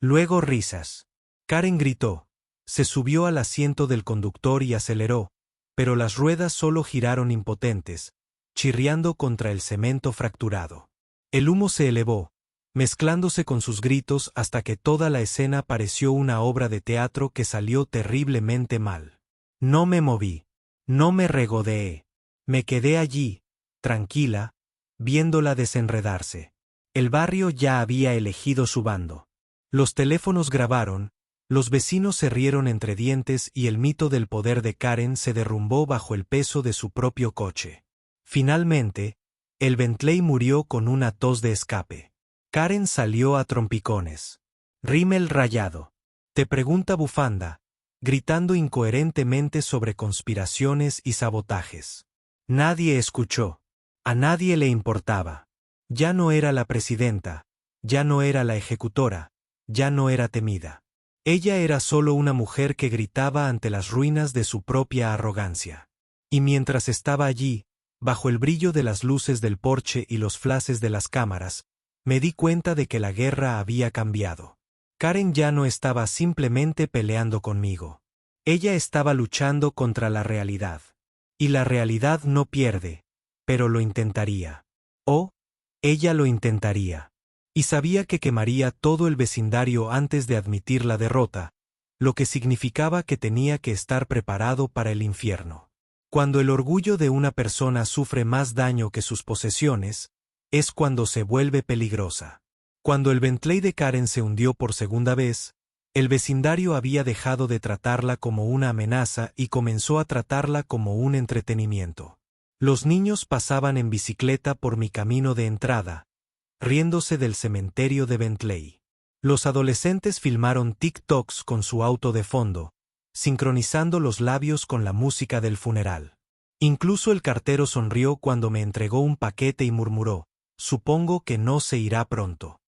Luego risas. Karen gritó. Se subió al asiento del conductor y aceleró, pero las ruedas solo giraron impotentes, chirriando contra el cemento fracturado. El humo se elevó, mezclándose con sus gritos hasta que toda la escena pareció una obra de teatro que salió terriblemente mal. No me moví. No me regodeé. Me quedé allí, tranquila, viéndola desenredarse. El barrio ya había elegido su bando. Los teléfonos grabaron, los vecinos se rieron entre dientes y el mito del poder de Karen se derrumbó bajo el peso de su propio coche. Finalmente, el Bentley murió con una tos de escape. Karen salió a trompicones. Rímel rayado. Te pregunta bufanda, gritando incoherentemente sobre conspiraciones y sabotajes. Nadie escuchó. A nadie le importaba. Ya no era la presidenta, ya no era la ejecutora, ya no era temida. Ella era solo una mujer que gritaba ante las ruinas de su propia arrogancia. Y mientras estaba allí, bajo el brillo de las luces del porche y los flashes de las cámaras, me di cuenta de que la guerra había cambiado. Karen ya no estaba simplemente peleando conmigo. Ella estaba luchando contra la realidad. Y la realidad no pierde, pero lo intentaría. Ella lo intentaría. Y sabía que quemaría todo el vecindario antes de admitir la derrota, lo que significaba que tenía que estar preparado para el infierno. Cuando el orgullo de una persona sufre más daño que sus posesiones, es cuando se vuelve peligrosa. Cuando el Bentley de Karen se hundió por segunda vez, el vecindario había dejado de tratarla como una amenaza y comenzó a tratarla como un entretenimiento. Los niños pasaban en bicicleta por mi camino de entrada, riéndose del cementerio de Bentley. Los adolescentes filmaron TikToks con su auto de fondo, sincronizando los labios con la música del funeral. Incluso el cartero sonrió cuando me entregó un paquete y murmuró, supongo que no se irá pronto.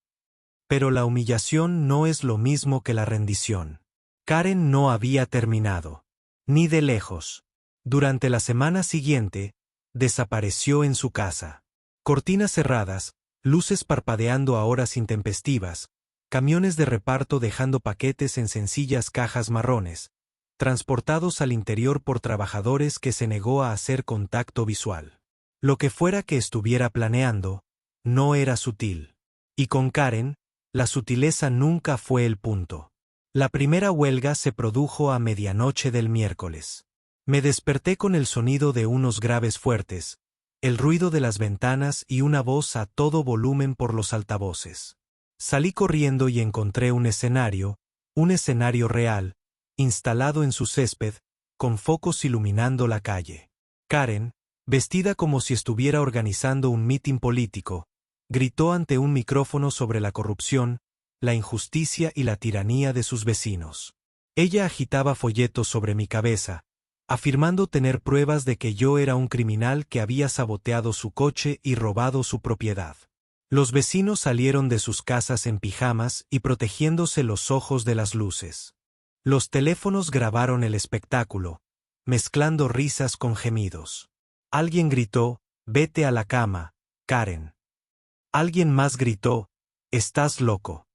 Pero la humillación no es lo mismo que la rendición. Karen no había terminado. Ni de lejos. Durante la semana siguiente, desapareció en su casa. Cortinas cerradas, luces parpadeando a horas intempestivas, camiones de reparto dejando paquetes en sencillas cajas marrones, transportados al interior por trabajadores que se negó a hacer contacto visual. Lo que fuera que estuviera planeando, no era sutil. Y con Karen, la sutileza nunca fue el punto. La primera huelga se produjo a medianoche del miércoles. Me desperté con el sonido de unos graves fuertes, el ruido de las ventanas y una voz a todo volumen por los altavoces. Salí corriendo y encontré un escenario real, instalado en su césped, con focos iluminando la calle. Karen, vestida como si estuviera organizando un mitin político, gritó ante un micrófono sobre la corrupción, la injusticia y la tiranía de sus vecinos. Ella agitaba folletos sobre mi cabeza, afirmando tener pruebas de que yo era un criminal que había saboteado su coche y robado su propiedad. Los vecinos salieron de sus casas en pijamas y protegiéndose los ojos de las luces. Los teléfonos grabaron el espectáculo, mezclando risas con gemidos. Alguien gritó, «Vete a la cama, Karen». Alguien más gritó, «Estás loco».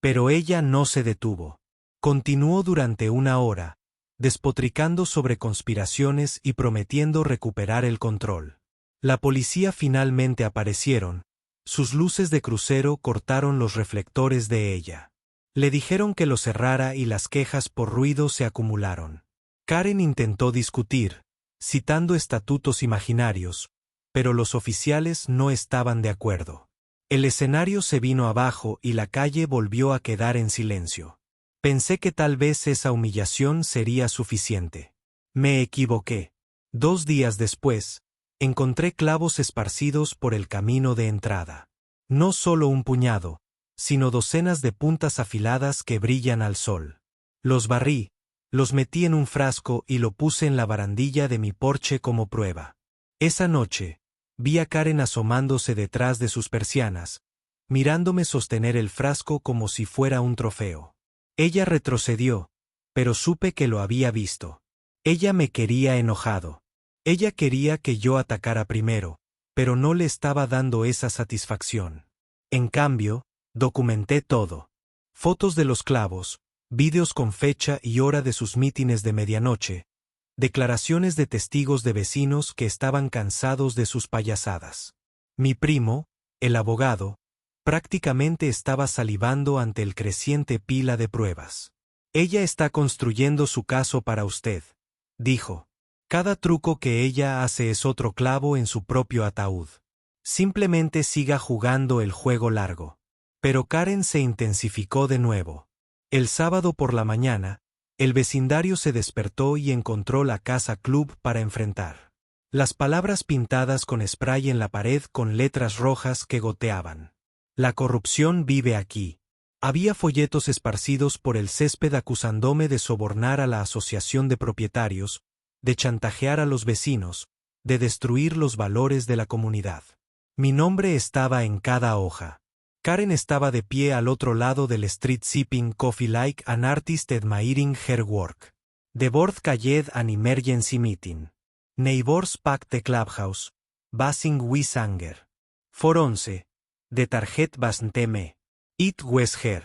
Pero ella no se detuvo. Continuó durante una hora, despotricando sobre conspiraciones y prometiendo recuperar el control. La policía finalmente aparecieron, sus luces de crucero cortaron los reflectores de ella. Le dijeron que lo cerrara y las quejas por ruido se acumularon. Karen intentó discutir, citando estatutos imaginarios, pero los oficiales no estaban de acuerdo. El escenario se vino abajo y la calle volvió a quedar en silencio. Pensé que tal vez esa humillación sería suficiente. Me equivoqué. 2 días después, encontré clavos esparcidos por el camino de entrada. No solo un puñado, sino docenas de puntas afiladas que brillan al sol. Los barrí, los metí en un frasco y lo puse en la barandilla de mi porche como prueba. Esa noche, vi a Karen asomándose detrás de sus persianas, mirándome sostener el frasco como si fuera un trofeo. Ella retrocedió, pero supe que lo había visto. Ella me quería enojado. Ella quería que yo atacara primero, pero no le estaba dando esa satisfacción. En cambio, documenté todo. Fotos de los clavos, vídeos con fecha y hora de sus mítines de medianoche, declaraciones de testigos de vecinos que estaban cansados de sus payasadas. Mi primo, el abogado, prácticamente estaba salivando ante el creciente pila de pruebas. Ella está construyendo su caso para usted, dijo. Cada truco que ella hace es otro clavo en su propio ataúd. Simplemente siga jugando el juego largo. Pero Karen se intensificó de nuevo. El sábado por la mañana, el vecindario se despertó y encontró la casa club para enfrentar. Las palabras pintadas con spray en la pared con letras rojas que goteaban. La corrupción vive aquí. Había folletos esparcidos por el césped acusándome de sobornar a la asociación de propietarios, de chantajear a los vecinos, de destruir los valores de la comunidad. Mi nombre estaba en cada hoja. Karen estaba de pie al otro lado del street sipping coffee like an artist admiring her work. The board called an emergency meeting. Neighbors packed the clubhouse, buzzing with anger. 411. The target wasn't me. It was her.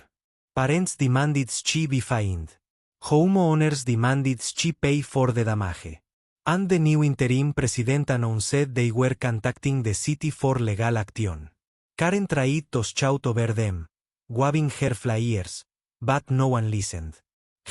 Parents demanded she be fined. Homeowners demanded she pay for the damage. And the new interim president announced they were contacting the city for legal action. Karen tried to shout over them, waving her flyers, but no one listened.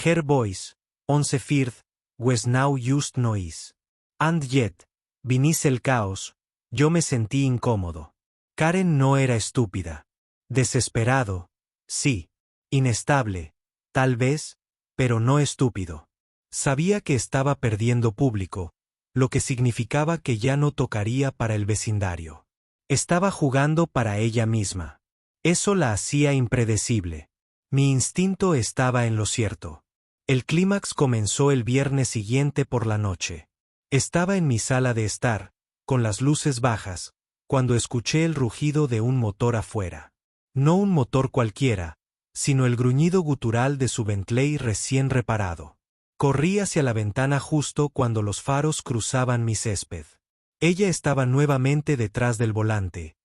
Her voice, once firm, was now just noise. And yet, beneath el caos, yo me sentí incómodo. Karen no era estúpida. Desesperado, sí. Inestable, tal vez, pero no estúpido. Sabía que estaba perdiendo público, lo que significaba que ya no tocaría para el vecindario. Estaba jugando para ella misma. Eso la hacía impredecible. Mi instinto estaba en lo cierto. El clímax comenzó el viernes siguiente por la noche. Estaba en mi sala de estar, con las luces bajas, cuando escuché el rugido de un motor afuera. No un motor cualquiera, sino el gruñido gutural de su Bentley recién reparado. Corrí hacia la ventana justo cuando los faros cruzaban mi césped. Ella estaba nuevamente detrás del volante,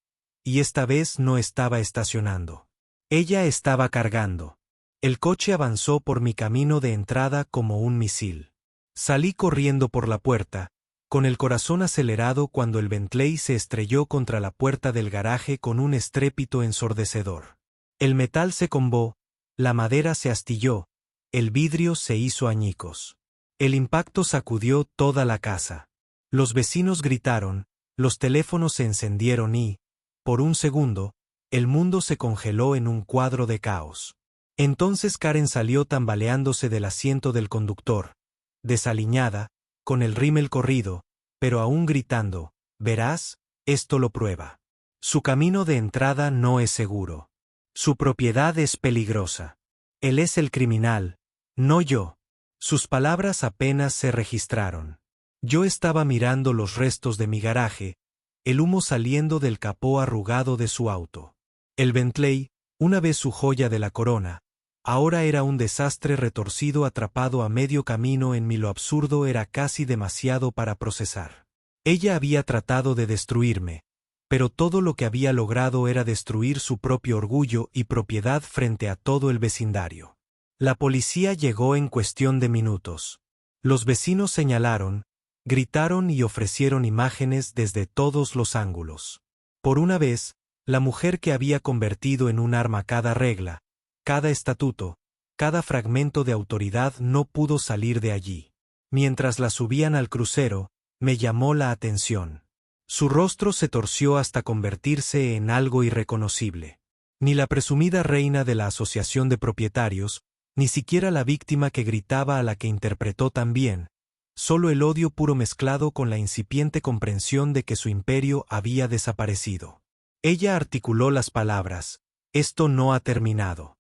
y esta vez no estaba estacionando. Ella estaba cargando. El coche avanzó por mi camino de entrada como un misil. Salí corriendo por la puerta, con el corazón acelerado cuando el Bentley se estrelló contra la puerta del garaje con un estrépito ensordecedor. El metal se combó, la madera se astilló, el vidrio se hizo añicos. El impacto sacudió toda la casa. Los vecinos gritaron, los teléfonos se encendieron y, por un segundo, el mundo se congeló en un cuadro de caos. Entonces Karen salió tambaleándose del asiento del conductor, desaliñada, con el rímel corrido, pero aún gritando, «Verás, esto lo prueba». Su camino de entrada no es seguro. Su propiedad es peligrosa. Él es el criminal, no yo. Sus palabras apenas se registraron. Yo estaba mirando los restos de mi garaje, el humo saliendo del capó arrugado de su auto. El Bentley, una vez su joya de la corona, ahora era un desastre retorcido atrapado a medio camino en mí. Lo absurdo era casi demasiado para procesar. Ella había tratado de destruirme, pero todo lo que había logrado era destruir su propio orgullo y propiedad frente a todo el vecindario. La policía llegó en cuestión de minutos. Los vecinos señalaron, gritaron y ofrecieron imágenes desde todos los ángulos. Por una vez, la mujer que había convertido en un arma cada regla, cada estatuto, cada fragmento de autoridad no pudo salir de allí. Mientras la subían al crucero, me llamó la atención. Su rostro se torció hasta convertirse en algo irreconocible. Ni la presumida reina de la Asociación de Propietarios, ni siquiera la víctima que gritaba a la que interpretó tan bien, solo el odio puro mezclado con la incipiente comprensión de que su imperio había desaparecido. Ella articuló las palabras: «Esto no ha terminado».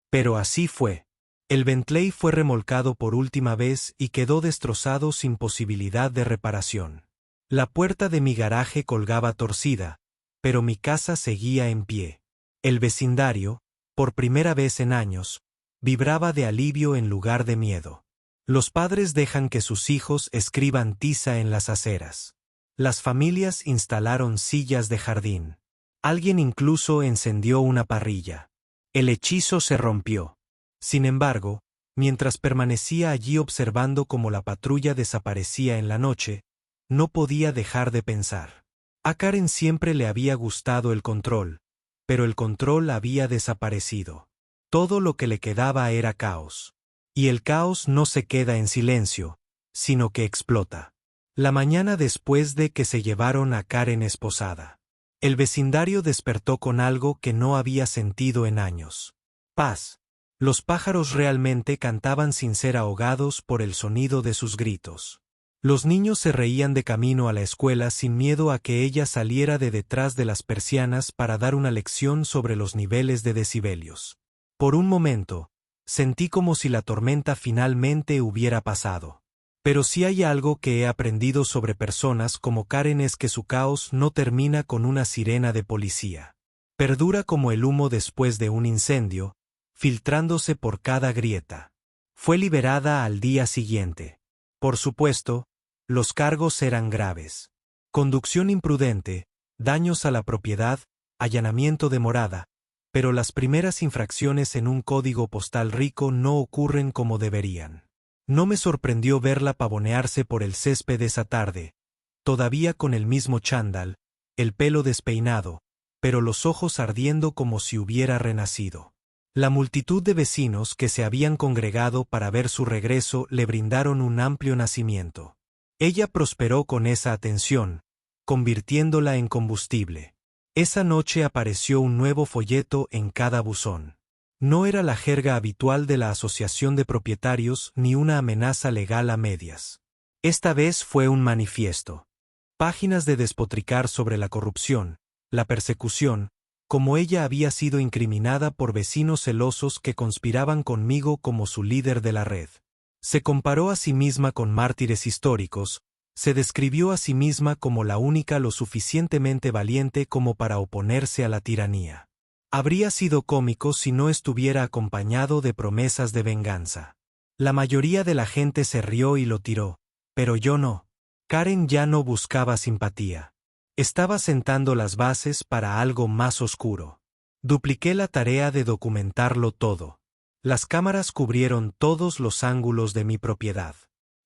Pero así fue. El Bentley fue remolcado por última vez y quedó destrozado sin posibilidad de reparación. La puerta de mi garaje colgaba torcida, pero mi casa seguía en pie. El vecindario, por primera vez en años, vibraba de alivio en lugar de miedo. Los padres dejan que sus hijos escriban tiza en las aceras. Las familias instalaron sillas de jardín. Alguien incluso encendió una parrilla. El hechizo se rompió. Sin embargo, mientras permanecía allí observando cómo la patrulla desaparecía en la noche, no podía dejar de pensar. A Karen siempre le había gustado el control, pero el control había desaparecido. Todo lo que le quedaba era caos. Y el caos no se queda en silencio, sino que explota. La mañana después de que se llevaron a Karen esposada, el vecindario despertó con algo que no había sentido en años. Paz. Los pájaros realmente cantaban sin ser ahogados por el sonido de sus gritos. Los niños se reían de camino a la escuela sin miedo a que ella saliera de detrás de las persianas para dar una lección sobre los niveles de decibelios. Por un momento, sentí como si la tormenta finalmente hubiera pasado. Pero si hay algo que he aprendido sobre personas como Karen es que su caos no termina con una sirena de policía. Perdura como el humo después de un incendio, filtrándose por cada grieta. Fue liberada al día siguiente. Por supuesto, los cargos eran graves. Conducción imprudente, daños a la propiedad, allanamiento de morada, pero las primeras infracciones en un código postal rico no ocurren como deberían. No me sorprendió verla pavonearse por el césped esa tarde, todavía con el mismo chándal, el pelo despeinado, pero los ojos ardiendo como si hubiera renacido. La multitud de vecinos que se habían congregado para ver su regreso le brindaron un amplio nacimiento. Ella prosperó con esa atención, convirtiéndola en combustible. Esa noche apareció un nuevo folleto en cada buzón. No era la jerga habitual de la Asociación de Propietarios ni una amenaza legal a medias. Esta vez fue un manifiesto. Páginas de despotricar sobre la corrupción, la persecución, como ella había sido incriminada por vecinos celosos que conspiraban conmigo como su líder de la red. Se comparó a sí misma con mártires históricos, se describió a sí misma como la única lo suficientemente valiente como para oponerse a la tiranía. Habría sido cómico si no estuviera acompañado de promesas de venganza. La mayoría de la gente se rió y lo tiró, pero yo no. Karen ya no buscaba simpatía. Estaba sentando las bases para algo más oscuro. Dupliqué la tarea de documentarlo todo. Las cámaras cubrieron todos los ángulos de mi propiedad.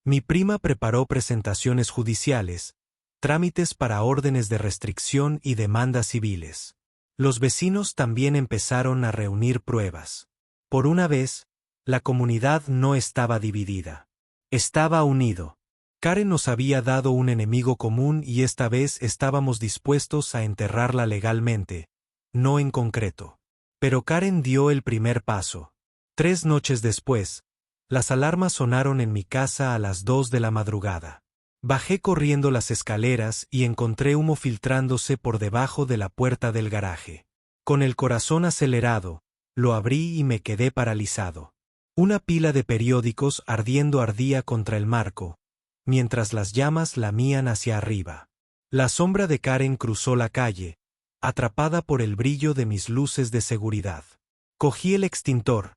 Mi prima preparó presentaciones judiciales, trámites para órdenes de restricción y demandas civiles. Los vecinos también empezaron a reunir pruebas. Por una vez, la comunidad no estaba dividida. Estaba unido. Karen nos había dado un enemigo común y esta vez estábamos dispuestos a enterrarla legalmente, no en concreto. Pero Karen dio el primer paso. 3 noches después, las alarmas sonaron en mi casa a las 2 de la madrugada. Bajé corriendo las escaleras y encontré humo filtrándose por debajo de la puerta del garaje. Con el corazón acelerado, lo abrí y me quedé paralizado. Una pila de periódicos ardiendo ardía contra el marco, mientras las llamas lamían hacia arriba. La sombra de Karen cruzó la calle, atrapada por el brillo de mis luces de seguridad. Cogí el extintor,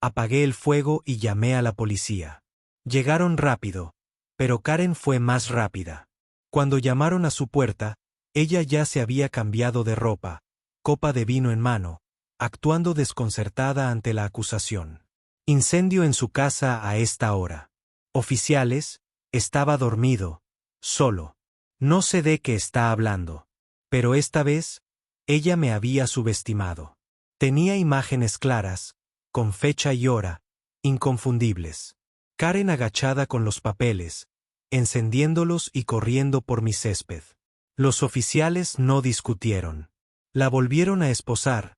apagué el fuego y llamé a la policía. Llegaron rápido, pero Karen fue más rápida. Cuando llamaron a su puerta, ella ya se había cambiado de ropa, copa de vino en mano, actuando desconcertada ante la acusación. Incendio en su casa a esta hora. Oficiales, estaba dormido, solo. No sé de qué está hablando. Pero esta vez, ella me había subestimado. Tenía imágenes claras, con fecha y hora, inconfundibles. Karen agachada con los papeles, encendiéndolos y corriendo por mi césped. Los oficiales no discutieron. La volvieron a esposar,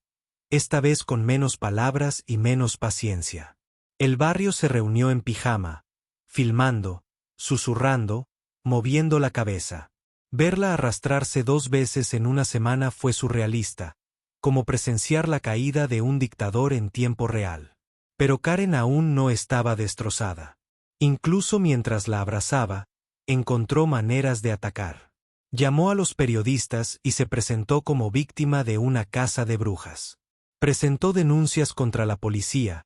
esta vez con menos palabras y menos paciencia. El barrio se reunió en pijama, filmando, susurrando, moviendo la cabeza. Verla arrastrarse 2 veces en una semana fue surrealista, como presenciar la caída de un dictador en tiempo real. Pero Karen aún no estaba destrozada. Incluso mientras la abrazaba, encontró maneras de atacar. Llamó a los periodistas y se presentó como víctima de una caza de brujas. Presentó denuncias contra la policía,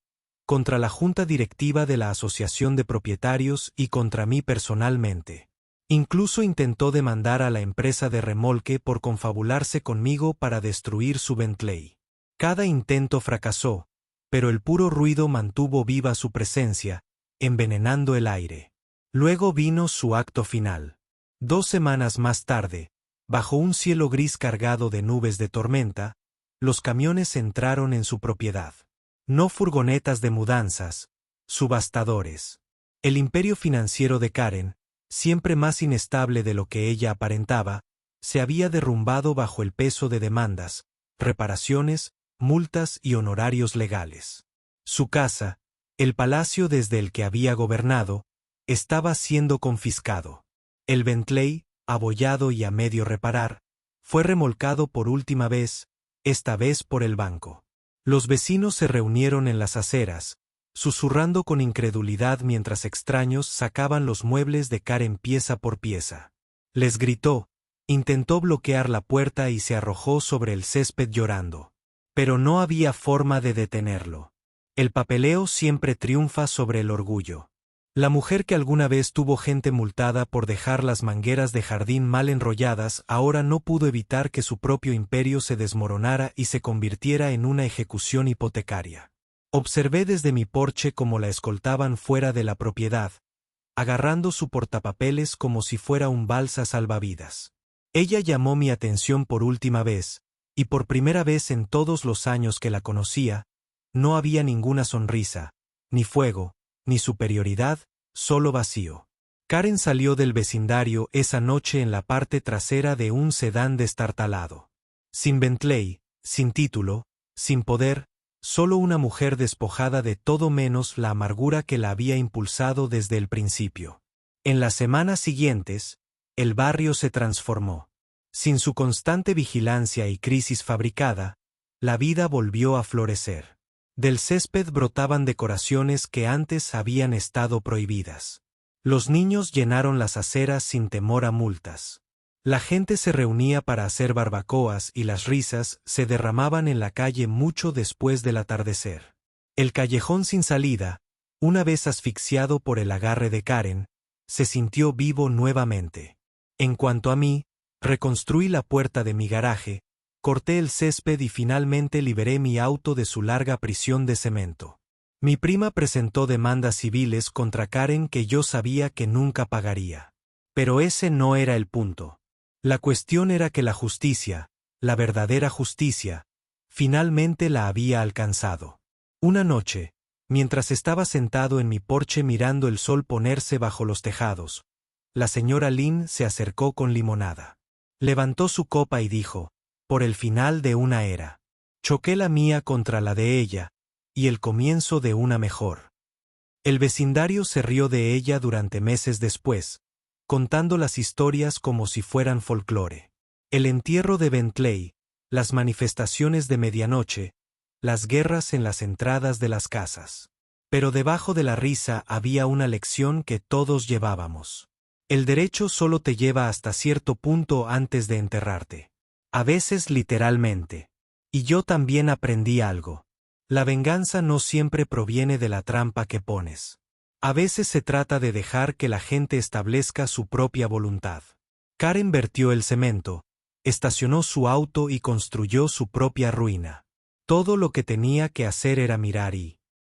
contra la junta directiva de la Asociación de Propietarios y contra mí personalmente. Incluso intentó demandar a la empresa de remolque por confabularse conmigo para destruir su Bentley. Cada intento fracasó, pero el puro ruido mantuvo viva su presencia, envenenando el aire. Luego vino su acto final. 2 semanas más tarde, bajo un cielo gris cargado de nubes de tormenta, los camiones entraron en su propiedad. No furgonetas de mudanzas, subastadores. El imperio financiero de Karen, siempre más inestable de lo que ella aparentaba, se había derrumbado bajo el peso de demandas, reparaciones, multas y honorarios legales. Su casa, el palacio desde el que había gobernado, estaba siendo confiscado. El Bentley, abollado y a medio reparar, fue remolcado por última vez, esta vez por el banco. Los vecinos se reunieron en las aceras, susurrando con incredulidad mientras extraños sacaban los muebles de Karen pieza por pieza. Les gritó, intentó bloquear la puerta y se arrojó sobre el césped llorando. Pero no había forma de detenerlo. El papeleo siempre triunfa sobre el orgullo. La mujer que alguna vez tuvo gente multada por dejar las mangueras de jardín mal enrolladas ahora no pudo evitar que su propio imperio se desmoronara y se convirtiera en una ejecución hipotecaria. Observé desde mi porche cómo la escoltaban fuera de la propiedad, agarrando su portapapeles como si fuera un balsa salvavidas. Ella llamó mi atención por última vez, y por primera vez en todos los años que la conocía, no había ninguna sonrisa, ni fuego, ni superioridad, solo vacío. Karen salió del vecindario esa noche en la parte trasera de un sedán destartalado. Sin Bentley, sin título, sin poder, solo una mujer despojada de todo menos la amargura que la había impulsado desde el principio. En las semanas siguientes, el barrio se transformó. Sin su constante vigilancia y crisis fabricada, la vida volvió a florecer. Del césped brotaban decoraciones que antes habían estado prohibidas. Los niños llenaron las aceras sin temor a multas. La gente se reunía para hacer barbacoas y las risas se derramaban en la calle mucho después del atardecer. El callejón sin salida, una vez asfixiado por el agarre de Karen, se sintió vivo nuevamente. En cuanto a mí, reconstruí la puerta de mi garaje, corté el césped y finalmente liberé mi auto de su larga prisión de cemento. Mi prima presentó demandas civiles contra Karen que yo sabía que nunca pagaría. Pero ese no era el punto. La cuestión era que la justicia, la verdadera justicia, finalmente la había alcanzado. Una noche, mientras estaba sentado en mi porche mirando el sol ponerse bajo los tejados, la señora Lynn se acercó con limonada. Levantó su copa y dijo, por el final de una era. Choqué la mía contra la de ella, y el comienzo de una mejor. El vecindario se rió de ella durante meses después, contando las historias como si fueran folclore. El entierro de Bentley, las manifestaciones de medianoche, las guerras en las entradas de las casas. Pero debajo de la risa había una lección que todos llevábamos. El derecho solo te lleva hasta cierto punto antes de enterrarte. A veces literalmente. Y yo también aprendí algo. La venganza no siempre proviene de la trampa que pones. A veces se trata de dejar que la gente establezca su propia voluntad. Karen vertió el cemento, estacionó su auto y construyó su propia ruina. Todo lo que tenía que hacer era mirar y